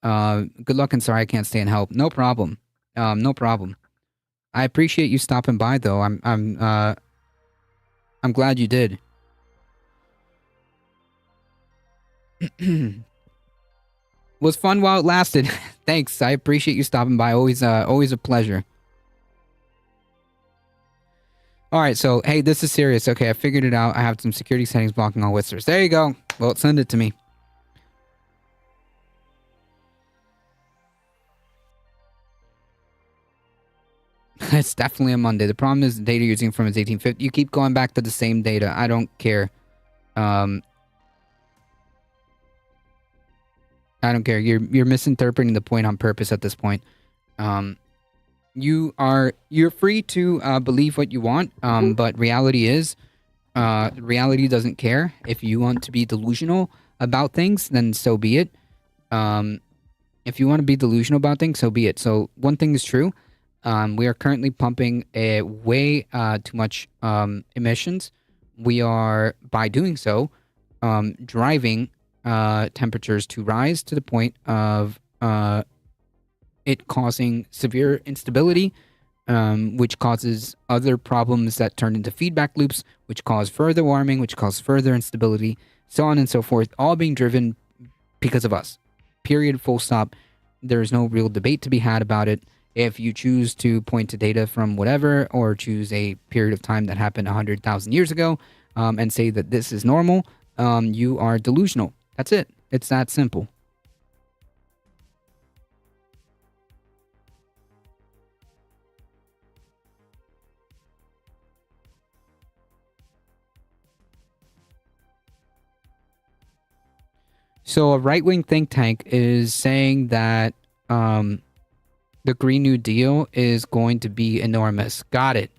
Good luck and sorry I can't stay and help. No problem. No problem. I appreciate you stopping by though. I'm glad you did. Was fun while it lasted. Thanks. I appreciate you stopping by. Always a pleasure. All right, so hey, this is serious. Okay, I figured it out. I have some security settings blocking all whistlers. There you go. Well, send it to me. It's definitely a Monday. The problem is the data you're using from is 1850. You keep going back to the same data. I don't care. I don't care. You're misinterpreting the point on purpose at this point. You're free to believe what you want. But reality is, reality doesn't care. If you want to be delusional about things, then so be it. If you want to be delusional about things, so be it. So one thing is true. We are currently pumping way too much emissions. We are, by doing so, driving temperatures to rise to the point of it causing severe instability, which causes other problems that turn into feedback loops, which cause further warming, which cause further instability, so on and so forth, all being driven because of us. Period, full stop. There is no real debate to be had about it. If you choose to point to data from whatever, or choose a period of time that happened 100,000 years ago, and say that this is normal, you are delusional. That's it. It's that simple. So a right-wing think tank is saying that the Green New Deal is going to be enormous. Got it.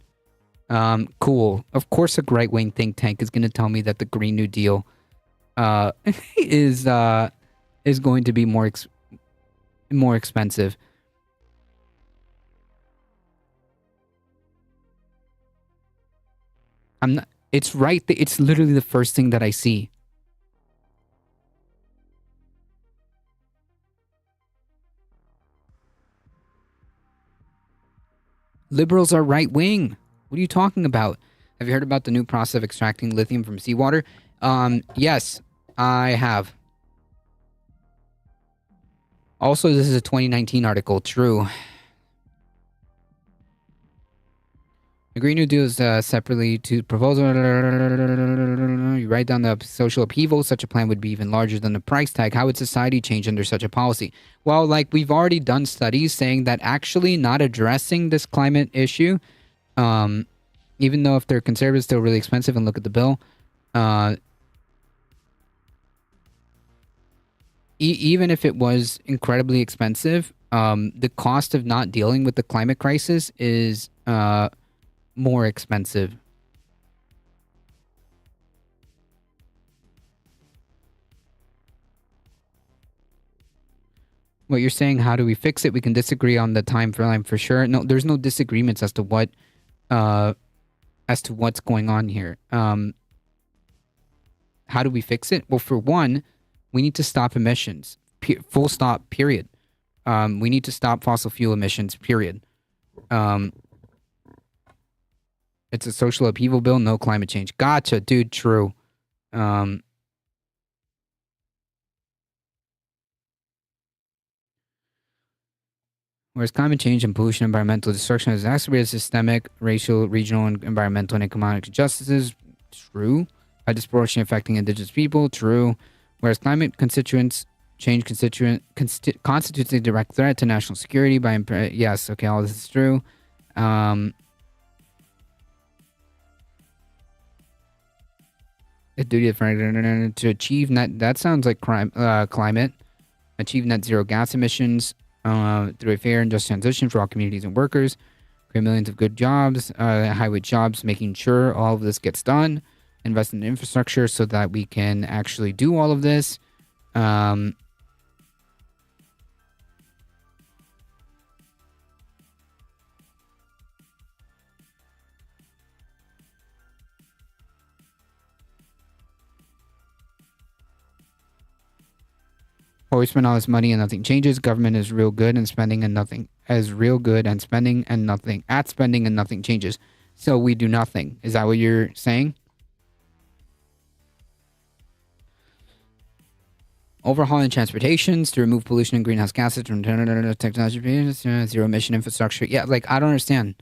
Cool. Of course a right-wing think tank is going to tell me that the Green New Deal is going to be more expensive. I'm not. It's right. It's literally the first thing that I see. Liberals are right wing. What are you talking about? Have you heard about the new process of extracting lithium from seawater? Yes, I have. Also, this is a 2019 article. True. The Green New Deal is separately to proposal. You write down the social upheaval. Such a plan would be even larger than the price tag. How would society change under such a policy? Well, like we've already done studies saying that actually not addressing this climate issue, even though if they're conservative, still really expensive, and look at the bill. Even if it was incredibly expensive, the cost of not dealing with the climate crisis is more expensive. What you're saying, how do we fix it? We can disagree on the time frame for sure. No, there's no disagreements as to what as to what's going on here. How do we fix it? Well, for one, we need to stop emissions. Full stop, period. We need to stop fossil fuel emissions, period. It's a social upheaval bill, no climate change. Gotcha, dude, true. Whereas climate change and pollution, environmental destruction has exacerbated systemic, racial, regional, and environmental and economic injustices. True. By disproportionately affecting indigenous people. True. Whereas climate constituents change constitutes a direct threat to national security by yes, okay, all this is true. The duty of to achieve net, that sounds like climate. Achieve net zero gas emissions through a fair and just transition for all communities and workers. Create millions of good jobs, high-wage jobs, making sure all of this gets done. Invest in infrastructure so that we can actually do all of this. Or we spend all this money and nothing changes. Government is real good and spending and nothing spending and nothing changes. So we do nothing. Is that what you're saying? Overhauling transportations to remove pollution and greenhouse gases from technology, zero emission infrastructure. Yeah, like I don't understand.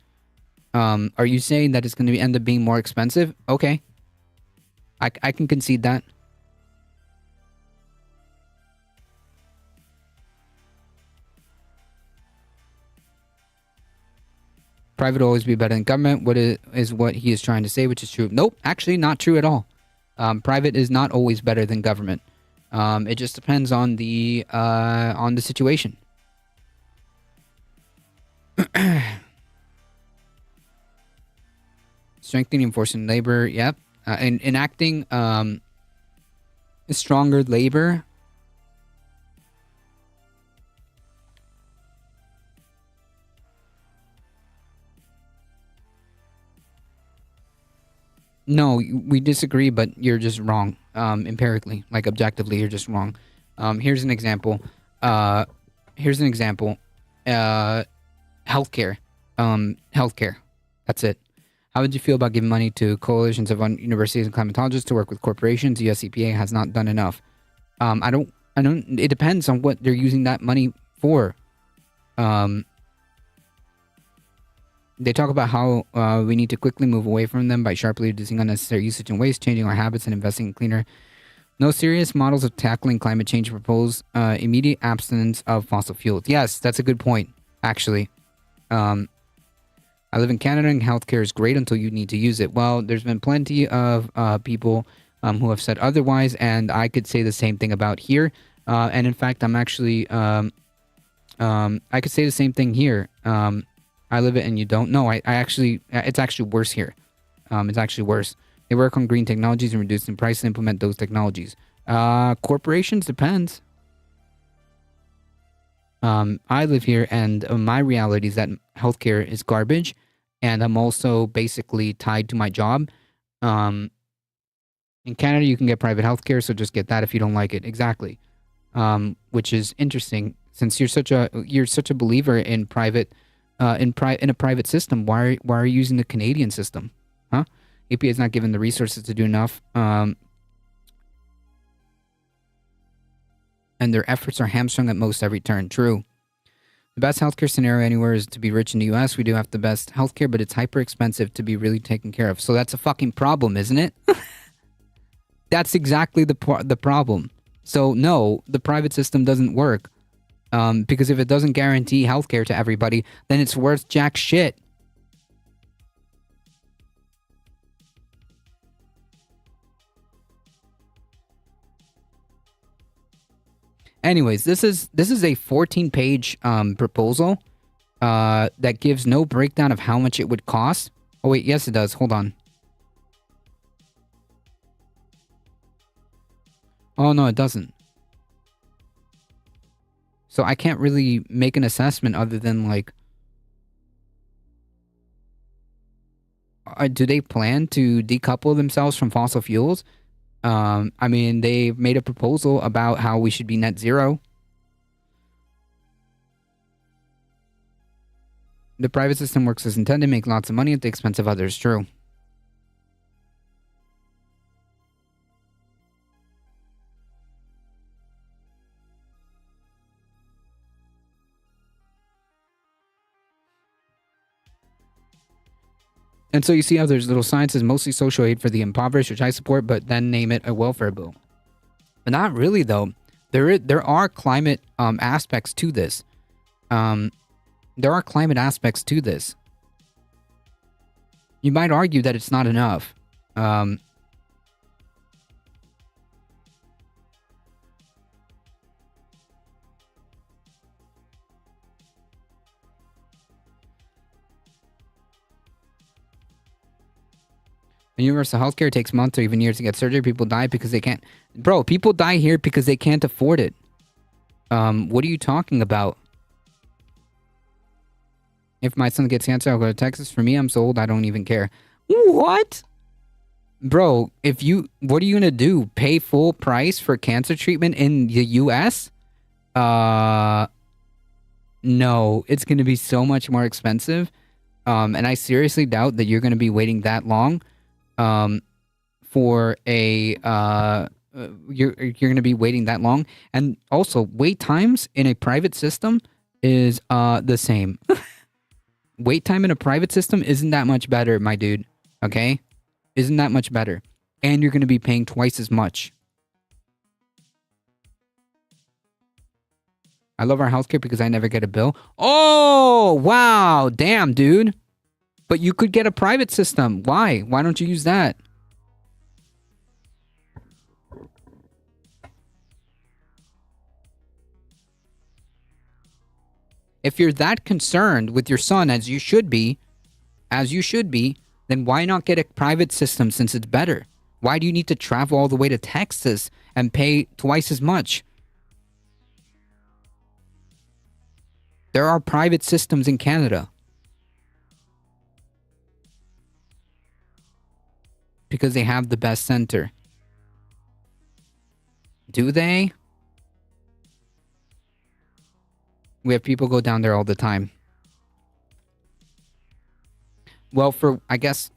Are you saying that it's going to end up being more expensive? Okay, I can concede that. Private will always be better than government. What is what he is trying to say, which is true. Nope, actually not true at all. Private is not always better than government. It just depends on the situation. Strengthening enforcement labor. Yep. Enacting stronger labor. No, we disagree, but you're just wrong. Empirically, like objectively, you're just wrong. Here's an example. Healthcare. Healthcare. That's it. How would you feel about giving money to coalitions of universities and climatologists to work with corporations? The US EPA has not done enough. I don't. It depends on what they're using that money for. They talk about how we need to quickly move away from them by sharply reducing unnecessary usage and waste, changing our habits, and investing in cleaner. No serious models of tackling climate change propose immediate abstinence of fossil fuels. Yes, that's a good point, actually. I live in Canada, and healthcare is great until you need to use it. Well, there's been plenty of people who have said otherwise, and I could say the same thing about here. And in fact, I'm actually... I could say the same thing here. I live it and you don't. No, I actually, it's actually worse here. It's actually worse. They work on green technologies and reduce the price and implement those technologies. Corporations, depends. I live here and my reality is that healthcare is garbage and I'm also basically tied to my job. In Canada, you can get private healthcare, so just get that if you don't like it. Exactly. Which is interesting since you're such a believer in private in a private system. Why are you using the Canadian system? Huh? EPA is not given the resources to do enough. And their efforts are hamstrung at most every turn. True. The best healthcare scenario anywhere is to be rich in the US. We do have the best healthcare, but it's hyper expensive to be really taken care of. So that's a fucking problem, isn't it? That's exactly the problem. So no, the private system doesn't work. Because if it doesn't guarantee healthcare to everybody, then it's worth jack shit. Anyways, this is a 14-page proposal that gives no breakdown of how much it would cost. Oh wait, yes it does. Hold on. Oh no, it doesn't. So I can't really make an assessment other than like, do they plan to decouple themselves from fossil fuels? I mean, they made a proposal about how we should be net zero. The private system works as intended, make lots of money at the expense of others. True. And so you see how there's little signs says mostly social aid for the impoverished, which I support, but then name it a welfare bill. But not really, though. There are climate aspects to this. There are climate aspects to this. You might argue that it's not enough. Universal healthcare takes months or even years to get surgery. People die because they can't. Bro, people die here because they can't afford it. What are you talking about? If my son gets cancer, I'll go to Texas. For me, I'm so old, I don't even care. What? Bro, what are you gonna do? Pay full price for cancer treatment in the US? No, it's gonna be so much more expensive. And I seriously doubt that you're gonna be waiting that long. For a you're going to be waiting that long, and also wait times in a private system is the same. Wait time in a private system isn't that much better, my dude. Okay, isn't that much better, and you're going to be paying twice as much. I love our healthcare because I never get a bill. Oh wow, damn, dude. But you could get a private system. Why? Why don't you use that? If you're that concerned with your son, as you should be, then why not get a private system since it's better? Why do you need to travel all the way to Texas and pay twice as much? There are private systems in Canada. Because they have the best center. Do they? We have people go down there all the time. Well, no,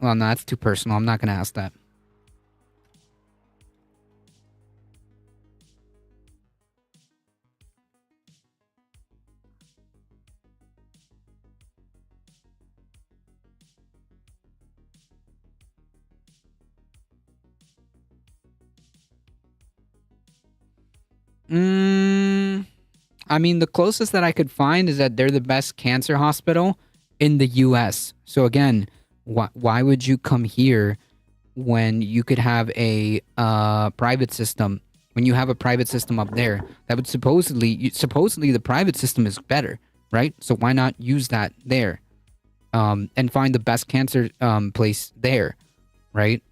that's too personal. I'm not going to ask that. I mean, the closest that I could find is that they're the best cancer hospital in the U.S. So again, why would you come here when you could have a private system? When you have a private system up there, that would supposedly the private system is better, right? So why not use that there, and find the best cancer place there, right?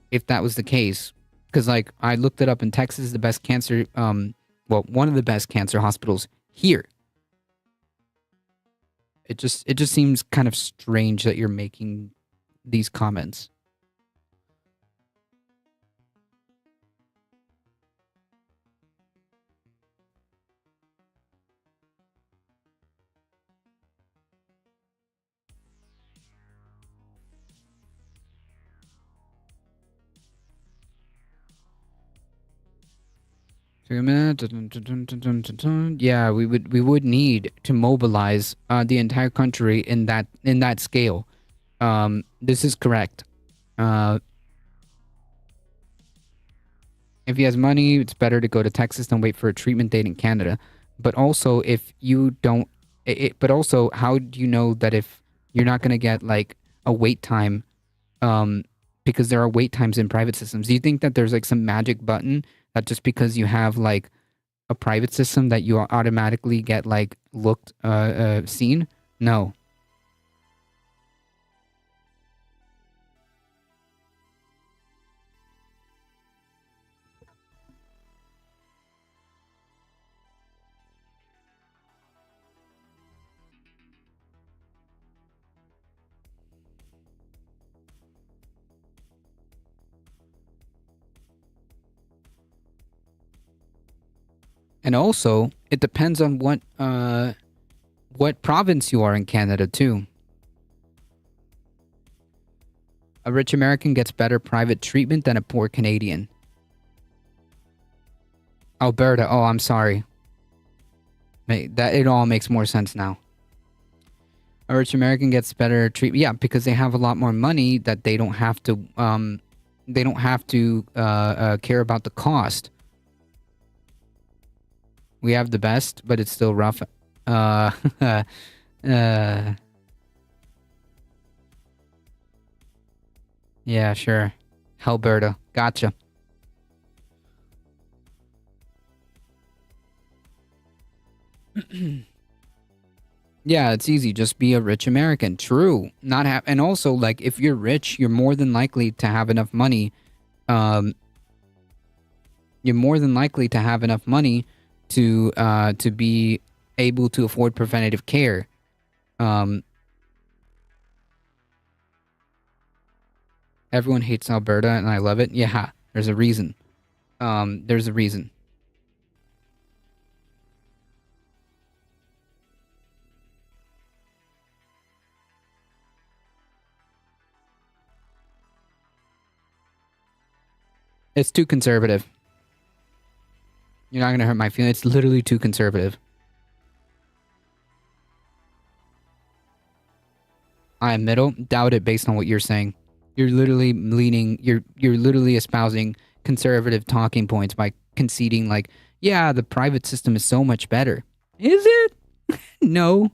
If that was the case. Because, like, I looked it up in Texas, the best cancer, one of the best cancer hospitals here. It just seems kind of strange that you're making these comments. Yeah, we would need to mobilize the entire country in that scale. This is correct. If he has money, it's better to go to Texas than wait for a treatment date in Canada. But also, if you don't, but also, how do you know that if you're not going to get like a wait time? Because there are wait times in private systems. Do you think that there's like some magic button that just because you have like a private system that you automatically get like seen? No. And also, it depends on what province you are in Canada too. A rich American gets better private treatment than a poor Canadian. Alberta. Oh, I'm sorry. That it all makes more sense now. A rich American gets better treatment. Yeah, because they have a lot more money that they don't have to care about the cost. We have the best, but it's still rough. Yeah, sure. Alberta. Gotcha. Yeah, it's easy. Just be a rich American. True. Not have, and also like if you're rich, you're more than likely to have enough money. You're more than likely to have enough money to be able to afford preventative care. Everyone hates Alberta, and I love it. Yeah, there's a reason. There's a reason. It's too conservative. You're not gonna hurt my feelings. It's literally too conservative. I am middle. Doubt it based on what you're saying. You're literally leaning. You're literally espousing conservative talking points by conceding like, yeah, the private system is so much better. Is it? No.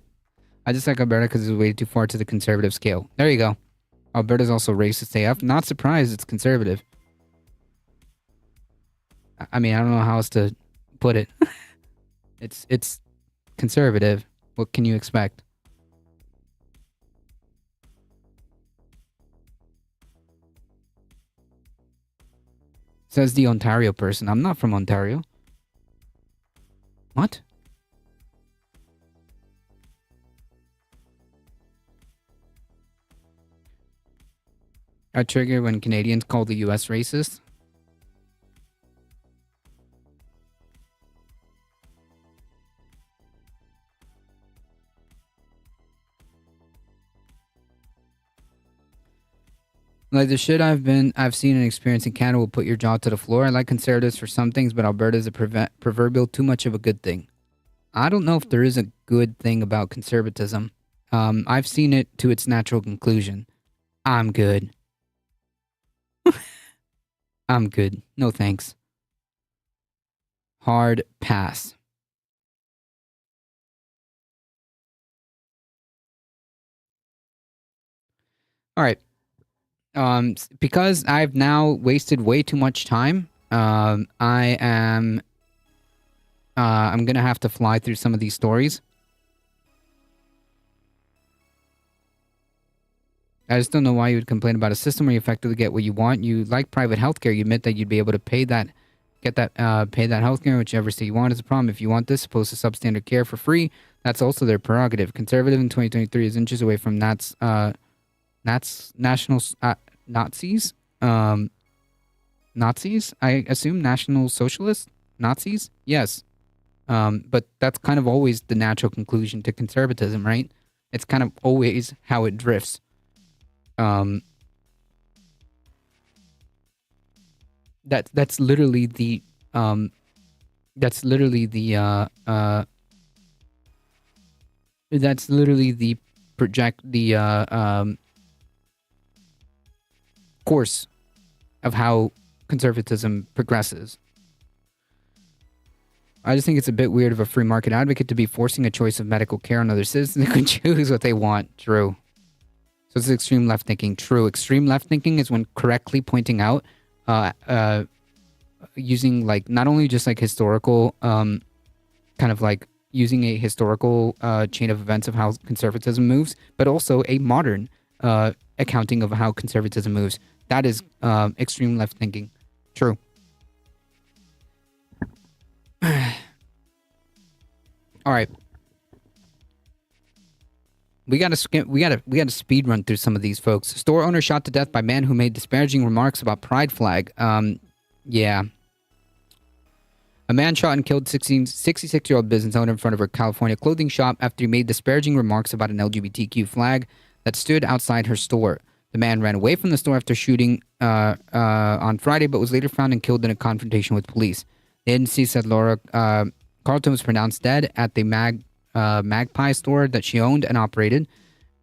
I just like Alberta because it's way too far to the conservative scale. There you go. Alberta's also racist AF. Not surprised it's conservative. I mean, I don't know how else to put it. It's conservative. What can you expect? Says the Ontario person. I'm not from Ontario. What? I trigger when Canadians call the US racist. Like the shit I've seen and experienced in Canada will put your jaw to the floor. I like conservatives for some things, but Alberta is a proverbial too much of a good thing. I don't know if there is a good thing about conservatism. I've seen it to its natural conclusion. I'm good. I'm good. No thanks. Hard pass. All right. Because I've now wasted way too much time, I'm gonna have to fly through some of these stories. I just don't know why you would complain about a system where you effectively get what you want. You like private healthcare. You admit that you'd be able to pay that healthcare in whichever state you want. Is a problem. If you want this, opposed to substandard care for free, that's also their prerogative. Conservative in 2023 is inches away from that's national Nazis. Nazis, I assume National Socialists, Nazis. Yes, but that's kind of always the natural conclusion to conservatism, right? It's kind of always how it drifts. That's literally the course of how conservatism progresses. I just think it's a bit weird of a free market advocate to be forcing a choice of medical care on other citizens who can choose what they want. True. So it's extreme left thinking. True. Extreme left thinking is when correctly pointing out, using like not only just like historical, kind of like using a historical chain of events of how conservatism moves, but also a modern accounting of how conservatism moves. That is extreme left thinking. True. All right. We gotta speed run through some of these folks. Store owner shot to death by man who made disparaging remarks about pride flag. Yeah. A man shot and killed 66-year-old business owner in front of her California clothing shop after he made disparaging remarks about an LGBTQ flag that stood outside her store. The man ran away from the store after shooting on Friday, but was later found and killed in a confrontation with police. The agency said Laura Carlton was pronounced dead at the Magpie store that she owned and operated.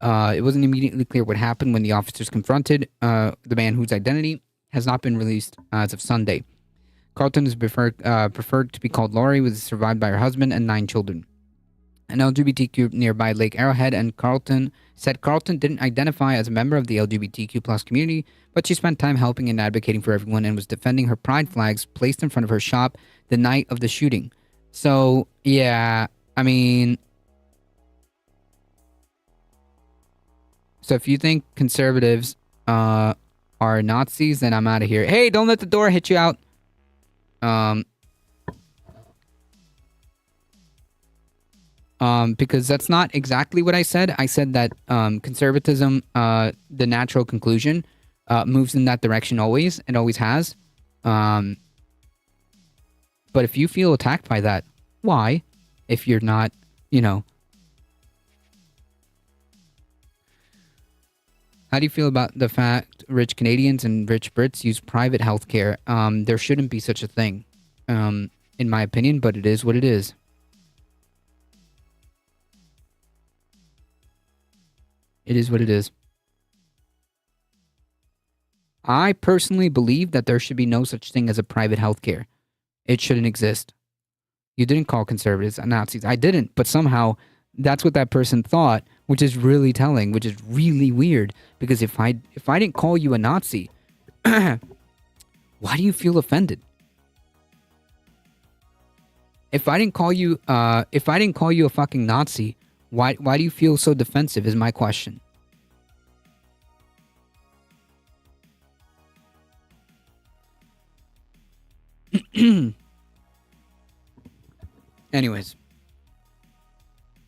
It wasn't immediately clear what happened when the officers confronted the man whose identity has not been released as of Sunday. Carlton is preferred to be called Laurie, was survived by her husband and 9 children. An LGBTQ nearby Lake Arrowhead and Carlton said Carlton didn't identify as a member of the LGBTQ plus community, but she spent time helping and advocating for everyone and was defending her pride flags placed in front of her shop the night of the shooting. So, yeah, I mean... So if you think conservatives are Nazis, then I'm out of here. Hey, don't let the door hit you out. Because that's not exactly what I said. I said that conservatism, the natural conclusion, moves in that direction always. It always has. But if you feel attacked by that, why? If you're not, How do you feel about the fact rich Canadians and rich Brits use private healthcare? There shouldn't be such a thing, in my opinion, but it is what it is. It is what it is. I personally believe that there should be no such thing as a private healthcare. It shouldn't exist. You didn't call conservatives Nazis. I didn't, but somehow that's what that person thought, which is really telling, which is really weird. Because if I didn't call you a Nazi, why do you feel offended? If I didn't call you a fucking Nazi, why do you feel so defensive? Is my question. Anyways.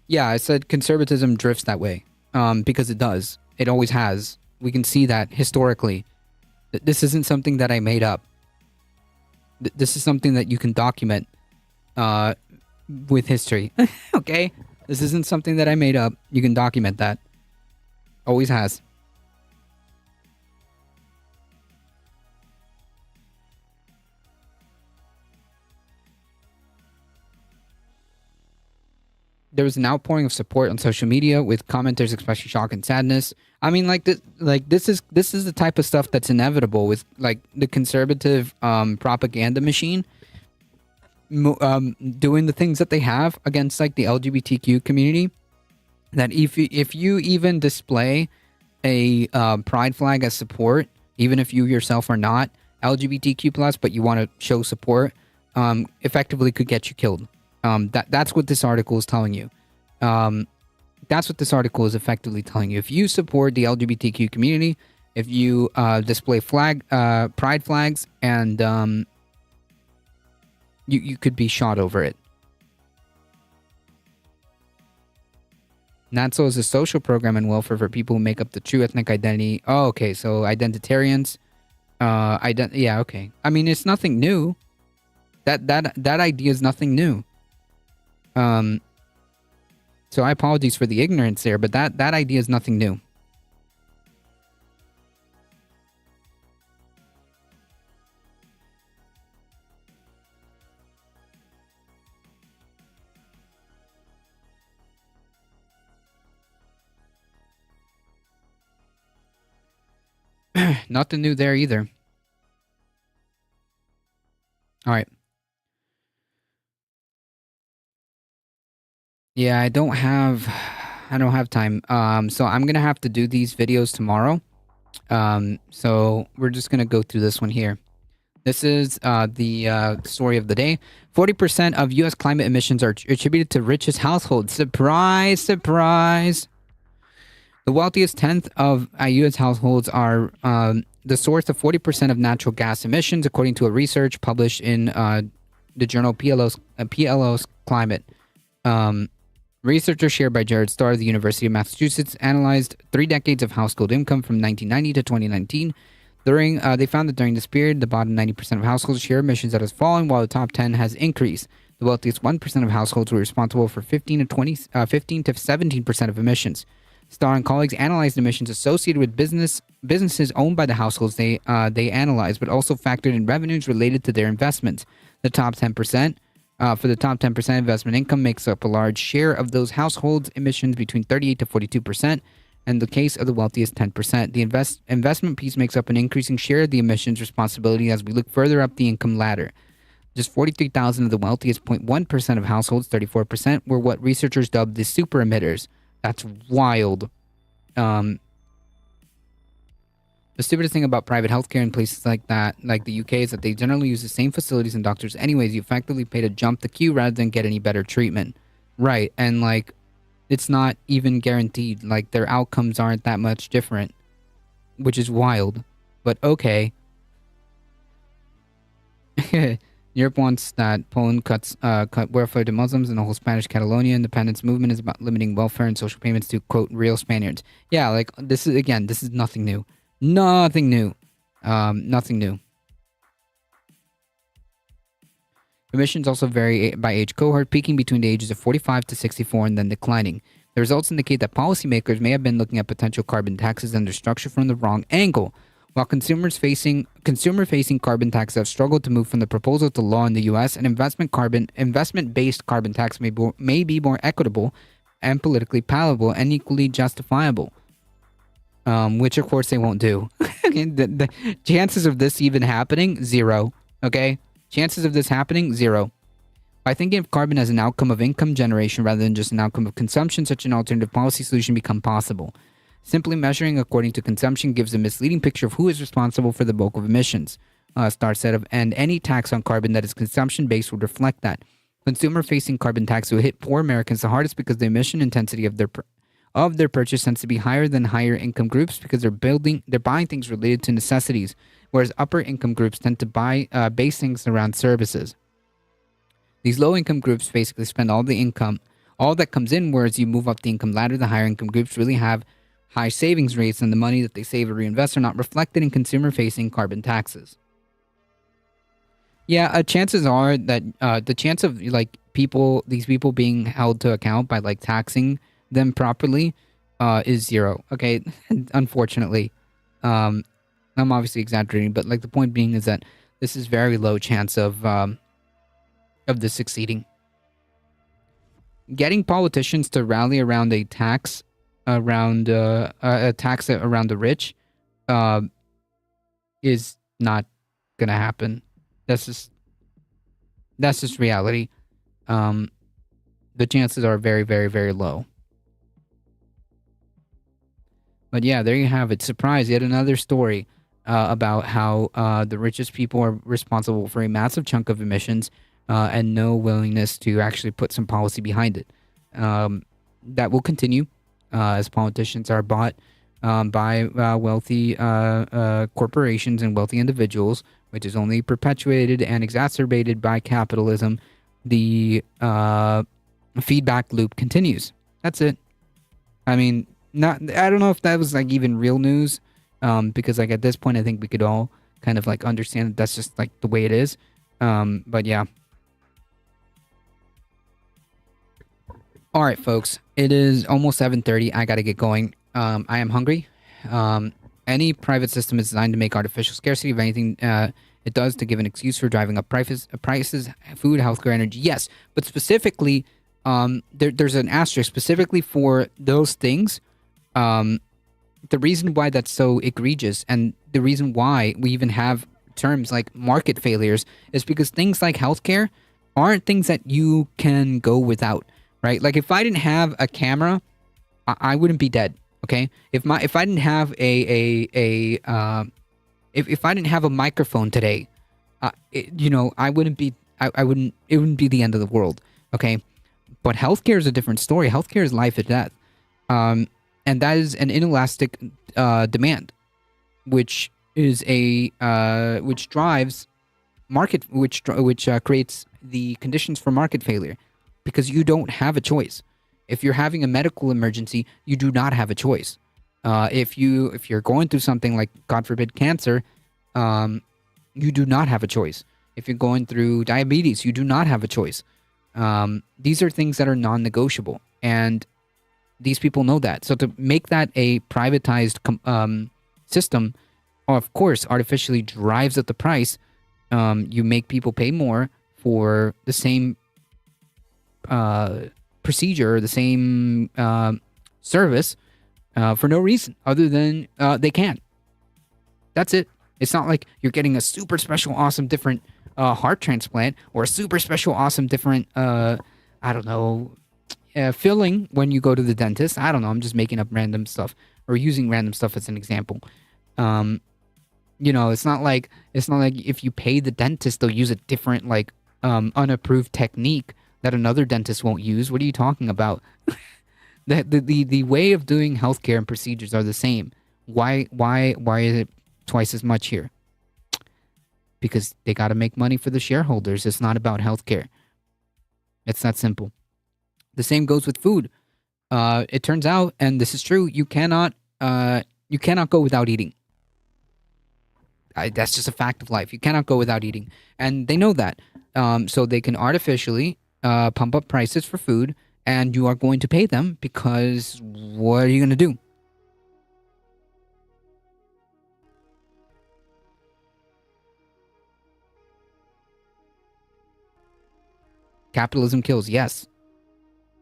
Yeah, I said conservatism drifts that way. Because it does. It always has. We can see that historically. This isn't something that I made up. This is something that you can document with history. Okay? This isn't something that I made up. You can document that. Always has. There was an outpouring of support on social media with commenters expressing shock and sadness. I mean, this is the type of stuff that's inevitable with like the conservative propaganda machine doing the things that they have against like the LGBTQ community. That if you even display a pride flag as support, even if you yourself are not LGBTQ plus, but you want to show support, effectively could get you killed. That's what this article is telling you. That's what this article is effectively telling you. If you support the LGBTQ community, if you display pride flags, and you could be shot over it. NATSO is a social program and welfare for people who make up the true ethnic identity. Oh, okay. So identitarians. Yeah, okay. I mean, it's nothing new. That idea is nothing new. So I apologize for the ignorance there, but that idea is nothing new. Nothing new there either. All right. Yeah, I don't have time. So I'm gonna have to do these videos tomorrow. So we're just gonna go through this one here. This is the story of the day. 40% of U.S. climate emissions are attributed to richest households. Surprise, surprise. The wealthiest tenth of U.S. households are the source of 40% of natural gas emissions, according to a research published in the journal PLOS Climate. Researchers shared by Jared Starr of the University of Massachusetts analyzed 3 decades of household income from 1990 to 2019. They found that during this period, the bottom 90% of households share emissions that has fallen, while the top 10 has increased. The wealthiest 1% of households were responsible for 15 to 17% of emissions. Starr and colleagues analyzed emissions associated with businesses owned by the households they analyzed, but also factored in revenues related to their investments. The top 10%. For the top 10%, investment income makes up a large share of those households' emissions, between 38 to 42%. and the case of the wealthiest 10%. The investment piece makes up an increasing share of the emissions responsibility as we look further up the income ladder. Just 43,000 of the wealthiest 0.1% of households, 34%, were what researchers dubbed the super emitters. That's wild. The stupidest thing about private healthcare in places like that, like the UK, is that they generally use the same facilities and doctors anyways. You effectively pay to jump the queue rather than get any better treatment. Right, and like, it's not even guaranteed. Like, their outcomes aren't that much different, which is wild. But okay. Europe wants that Poland cut welfare to Muslims, and the whole Spanish Catalonia independence movement is about limiting welfare and social payments to, quote, real Spaniards. Yeah, like, this is nothing new. Nothing new. Nothing new. Emissions also vary by age cohort, peaking between the ages of 45 to 64 and then declining. The results indicate that policymakers may have been looking at potential carbon taxes and their structure from the wrong angle. While consumer-facing carbon taxes have struggled to move from the proposal to law in the U.S., an investment-based carbon tax may be more equitable and politically palatable and equally justifiable. Which of course they won't do. the chances of this even happening, 0. Okay? Chances of this happening, 0. By thinking of carbon as an outcome of income generation rather than just an outcome of consumption, such an alternative policy solution become possible. Simply measuring according to consumption gives a misleading picture of who is responsible for the bulk of emissions. Starr said, and any tax on carbon that is consumption-based would reflect that. Consumer-facing carbon tax will hit poor Americans the hardest because the emission intensity of their purchase tends to be higher than higher income groups because they're buying things related to necessities, whereas upper income groups tend to buy base things around services. These low income groups basically spend all that comes in, whereas you move up the income ladder, the higher income groups really have high savings rates, and the money that they save or reinvest are not reflected in consumer facing carbon taxes. Yeah, chances are that the chance of like these people being held to account by like taxing them properly is 0. Okay, unfortunately. I'm obviously exaggerating, but like the point being is that this is very low chance of this succeeding. Getting politicians to rally around a tax around the rich is not gonna happen. That's just reality. The chances are very, very, very low. But yeah, there you have it. Surprise, yet another story about how the richest people are responsible for a massive chunk of emissions and no willingness to actually put some policy behind it. That will continue as politicians are bought by wealthy corporations and wealthy individuals, which is only perpetuated and exacerbated by capitalism. The feedback loop continues. That's it. I mean, I don't know if that was like even real news, because like at this point, I think we could all kind of like understand that that's just like the way it is. But yeah. All right, folks. It is almost 7:30. I got to get going. I am hungry. Any private system is designed to make artificial scarcity of anything it does to give an excuse for driving up prices, food, healthcare, energy. Yes, but specifically, there's an asterisk specifically for those things. The reason why that's so egregious and the reason why we even have terms like market failures is because things like healthcare aren't things that you can go without, right? Like if I didn't have a camera, I wouldn't be dead. Okay, if I didn't have if I didn't have a microphone today, I wouldn't be. It wouldn't be the end of the world. Okay, but healthcare is a different story. Healthcare is life or death, and that is an inelastic demand, which is which drives market, which creates the conditions for market failure, because you don't have a choice. If you're having a medical emergency, you do not have a choice. If you're going through something like, God forbid, cancer, you do not have a choice. If you're going through diabetes, you do not have a choice. These are things that are non-negotiable, and these people know that. So to make that a privatized system, of course, artificially drives up the price. You make people pay more for the same procedure, the same service, for no reason other than they can. That's it. It's not like you're getting a super special, awesome, different heart transplant or a super special, awesome, different, I don't know, filling when you go to the dentist. I don't know. I'm just making up random stuff or using random stuff as an example. It's not like if you pay the dentist, they'll use a different, like, unapproved technique that another dentist won't use. What are you talking about? The way of doing healthcare and procedures are the same. Why is it twice as much here? Because they got to make money for the shareholders. It's not about healthcare. It's that simple. The same goes with food. It turns out, and this is true, you cannot go without eating. That's just a fact of life. You cannot go without eating, and they know that. So they can artificially pump up prices for food, and you are going to pay them because what are you going to do? Capitalism kills, yes.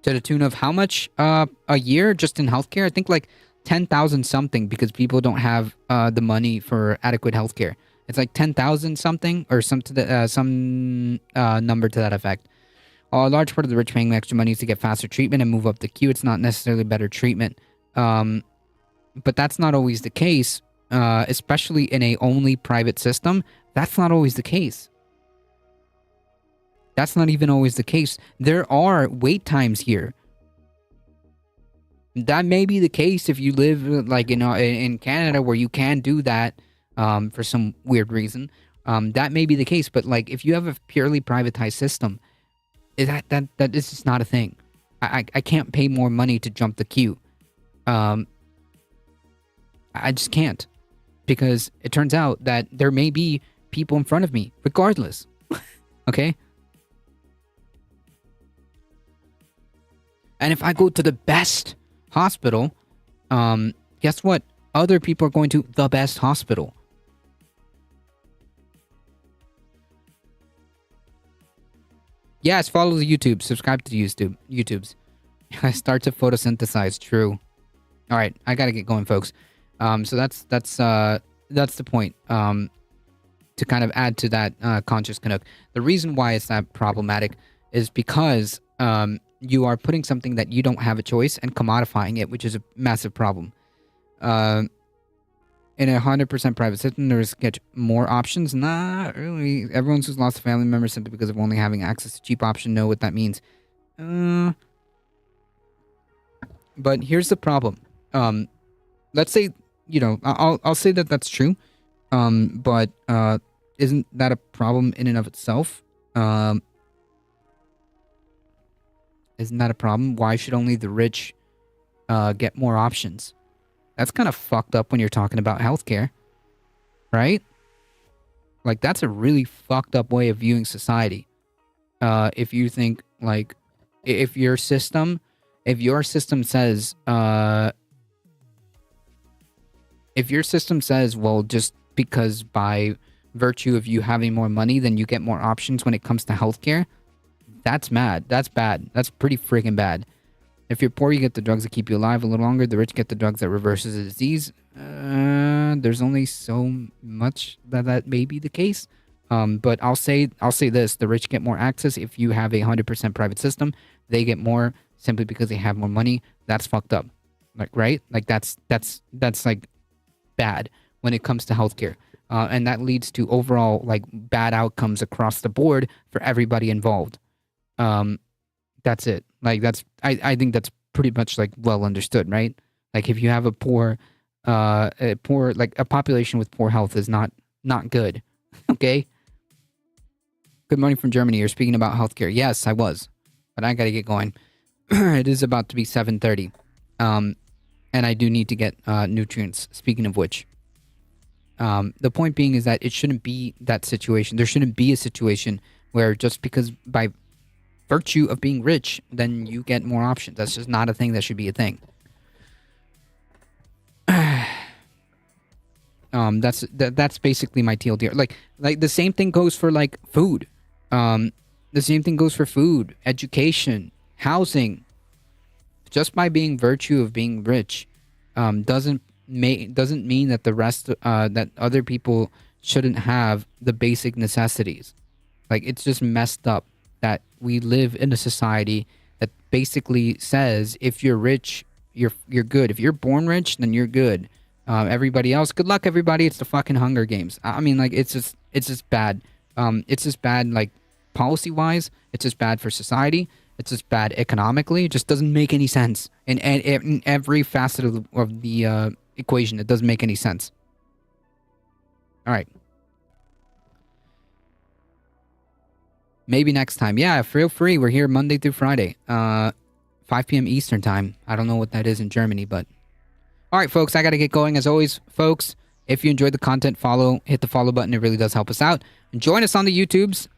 To the tune of how much a year just in healthcare? I think like 10,000 something because people don't have the money for adequate healthcare. It's like 10,000 something or some number to that effect. A large part of the rich paying extra money is to get faster treatment and move up the queue. It's not necessarily better treatment. But that's not always the case, especially in a only private system. That's not always the case. That's not even always the case. There are wait times here. That may be the case if you live like in Canada where you can do that for some weird reason. That may be the case, but like if you have a purely privatized system, that is just not a thing. I can't pay more money to jump the queue. I just can't, because it turns out that there may be people in front of me regardless. Okay? And if I go to the best hospital, guess what? Other people are going to the best hospital. Yes, follow the YouTube. Subscribe to the YouTubes. I start to photosynthesize. True. All right, I gotta get going, folks. So that's the point. To kind of add to that conscious Canuck. The reason why it's that problematic is because you are putting something that you don't have a choice and commodifying it, which is a massive problem. In a 100% private system, there's get more options. Not really. Everyone's who's lost a family member simply because of only having access to cheap option know what that means. But here's the problem. Let's say, I'll say that that's true. But isn't that a problem in and of itself? Isn't that a problem? Why should only the rich get more options? That's kind of fucked up when you're talking about healthcare, right? Like, that's a really fucked up way of viewing society. If you think, like, if your system says, well, just because by virtue of you having more money, then you get more options when it comes to healthcare, that's mad. That's bad. That's pretty freaking bad. If you're poor, you get the drugs that keep you alive a little longer. The rich get the drugs that reverses the disease. There's only so much that may be the case. But I'll say this: the rich get more access if you have a 100% private system. They get more simply because they have more money. That's fucked up, like, right? Like that's like bad when it comes to healthcare, and that leads to overall like bad outcomes across the board for everybody involved. That's it. Like I think that's pretty much like well understood, right? Like if you have a poor like a population with poor health is not good. Okay. Good morning from Germany. You're speaking about healthcare. Yes, I was, but I gotta get going. It is about to be 7:30, and I do need to get nutrients. Speaking of which, the point being is that it shouldn't be that situation. There shouldn't be a situation where just because by virtue of being rich, then you get more options. That's just not a thing that should be a thing. That's basically my TLDR. Like the same thing goes for like food. The same thing goes for food, education, housing. Just by being virtue of being rich, doesn't mean that the rest that other people shouldn't have the basic necessities. Like, it's just messed up that we live in a society that basically says if you're rich, you're good. If you're born rich, then you're good. Everybody else, good luck, everybody. It's the fucking Hunger Games. I mean, like, it's just bad. It's just bad, like, policy wise. It's just bad for society. It's just bad economically. It just doesn't make any sense in every facet of the equation. It doesn't make any sense. All right. Maybe next time. Yeah, feel free. We're here Monday through Friday, 5 p.m. Eastern time. I don't know what that is in Germany, but all right, folks. I got to get going. As always, folks, if you enjoyed the content, hit the follow button. It really does help us out. And join us on the YouTubes.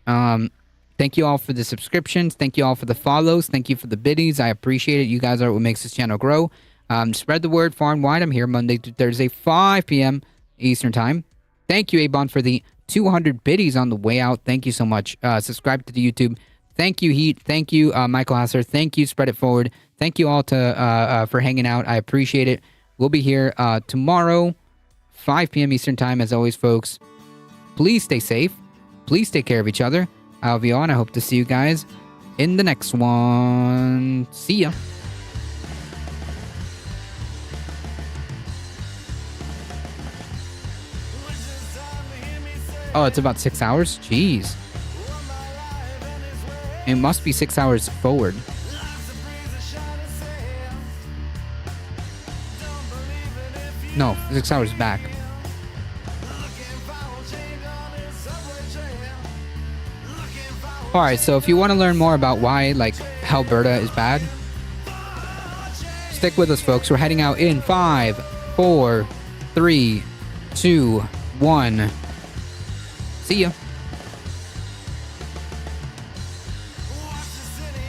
Thank you all for the subscriptions. Thank you all for the follows. Thank you for the biddies. I appreciate it. You guys are what makes this channel grow. Spread the word far and wide. I'm here Monday through Thursday, 5 p.m. Eastern time. Thank you, Abon, for the 200 biddies on the way out. Thank you so much. Subscribe to the YouTube. Thank you, Heat. Thank you, Michael Hasser. Thank you, Spread It Forward. Thank you all for hanging out. I appreciate it. We'll be here tomorrow, 5 p.m. Eastern time. As always, folks, please stay safe. Please take care of each other. I love you all, and I hope to see you guys in the next one. See ya. Oh, it's about 6 hours? Jeez. It must be 6 hours forward. No, 6 hours back. Alright, so if you want to learn more about why, like, Alberta is bad, stick with us, folks. We're heading out in 5, 4, 3, 2, 1. See ya.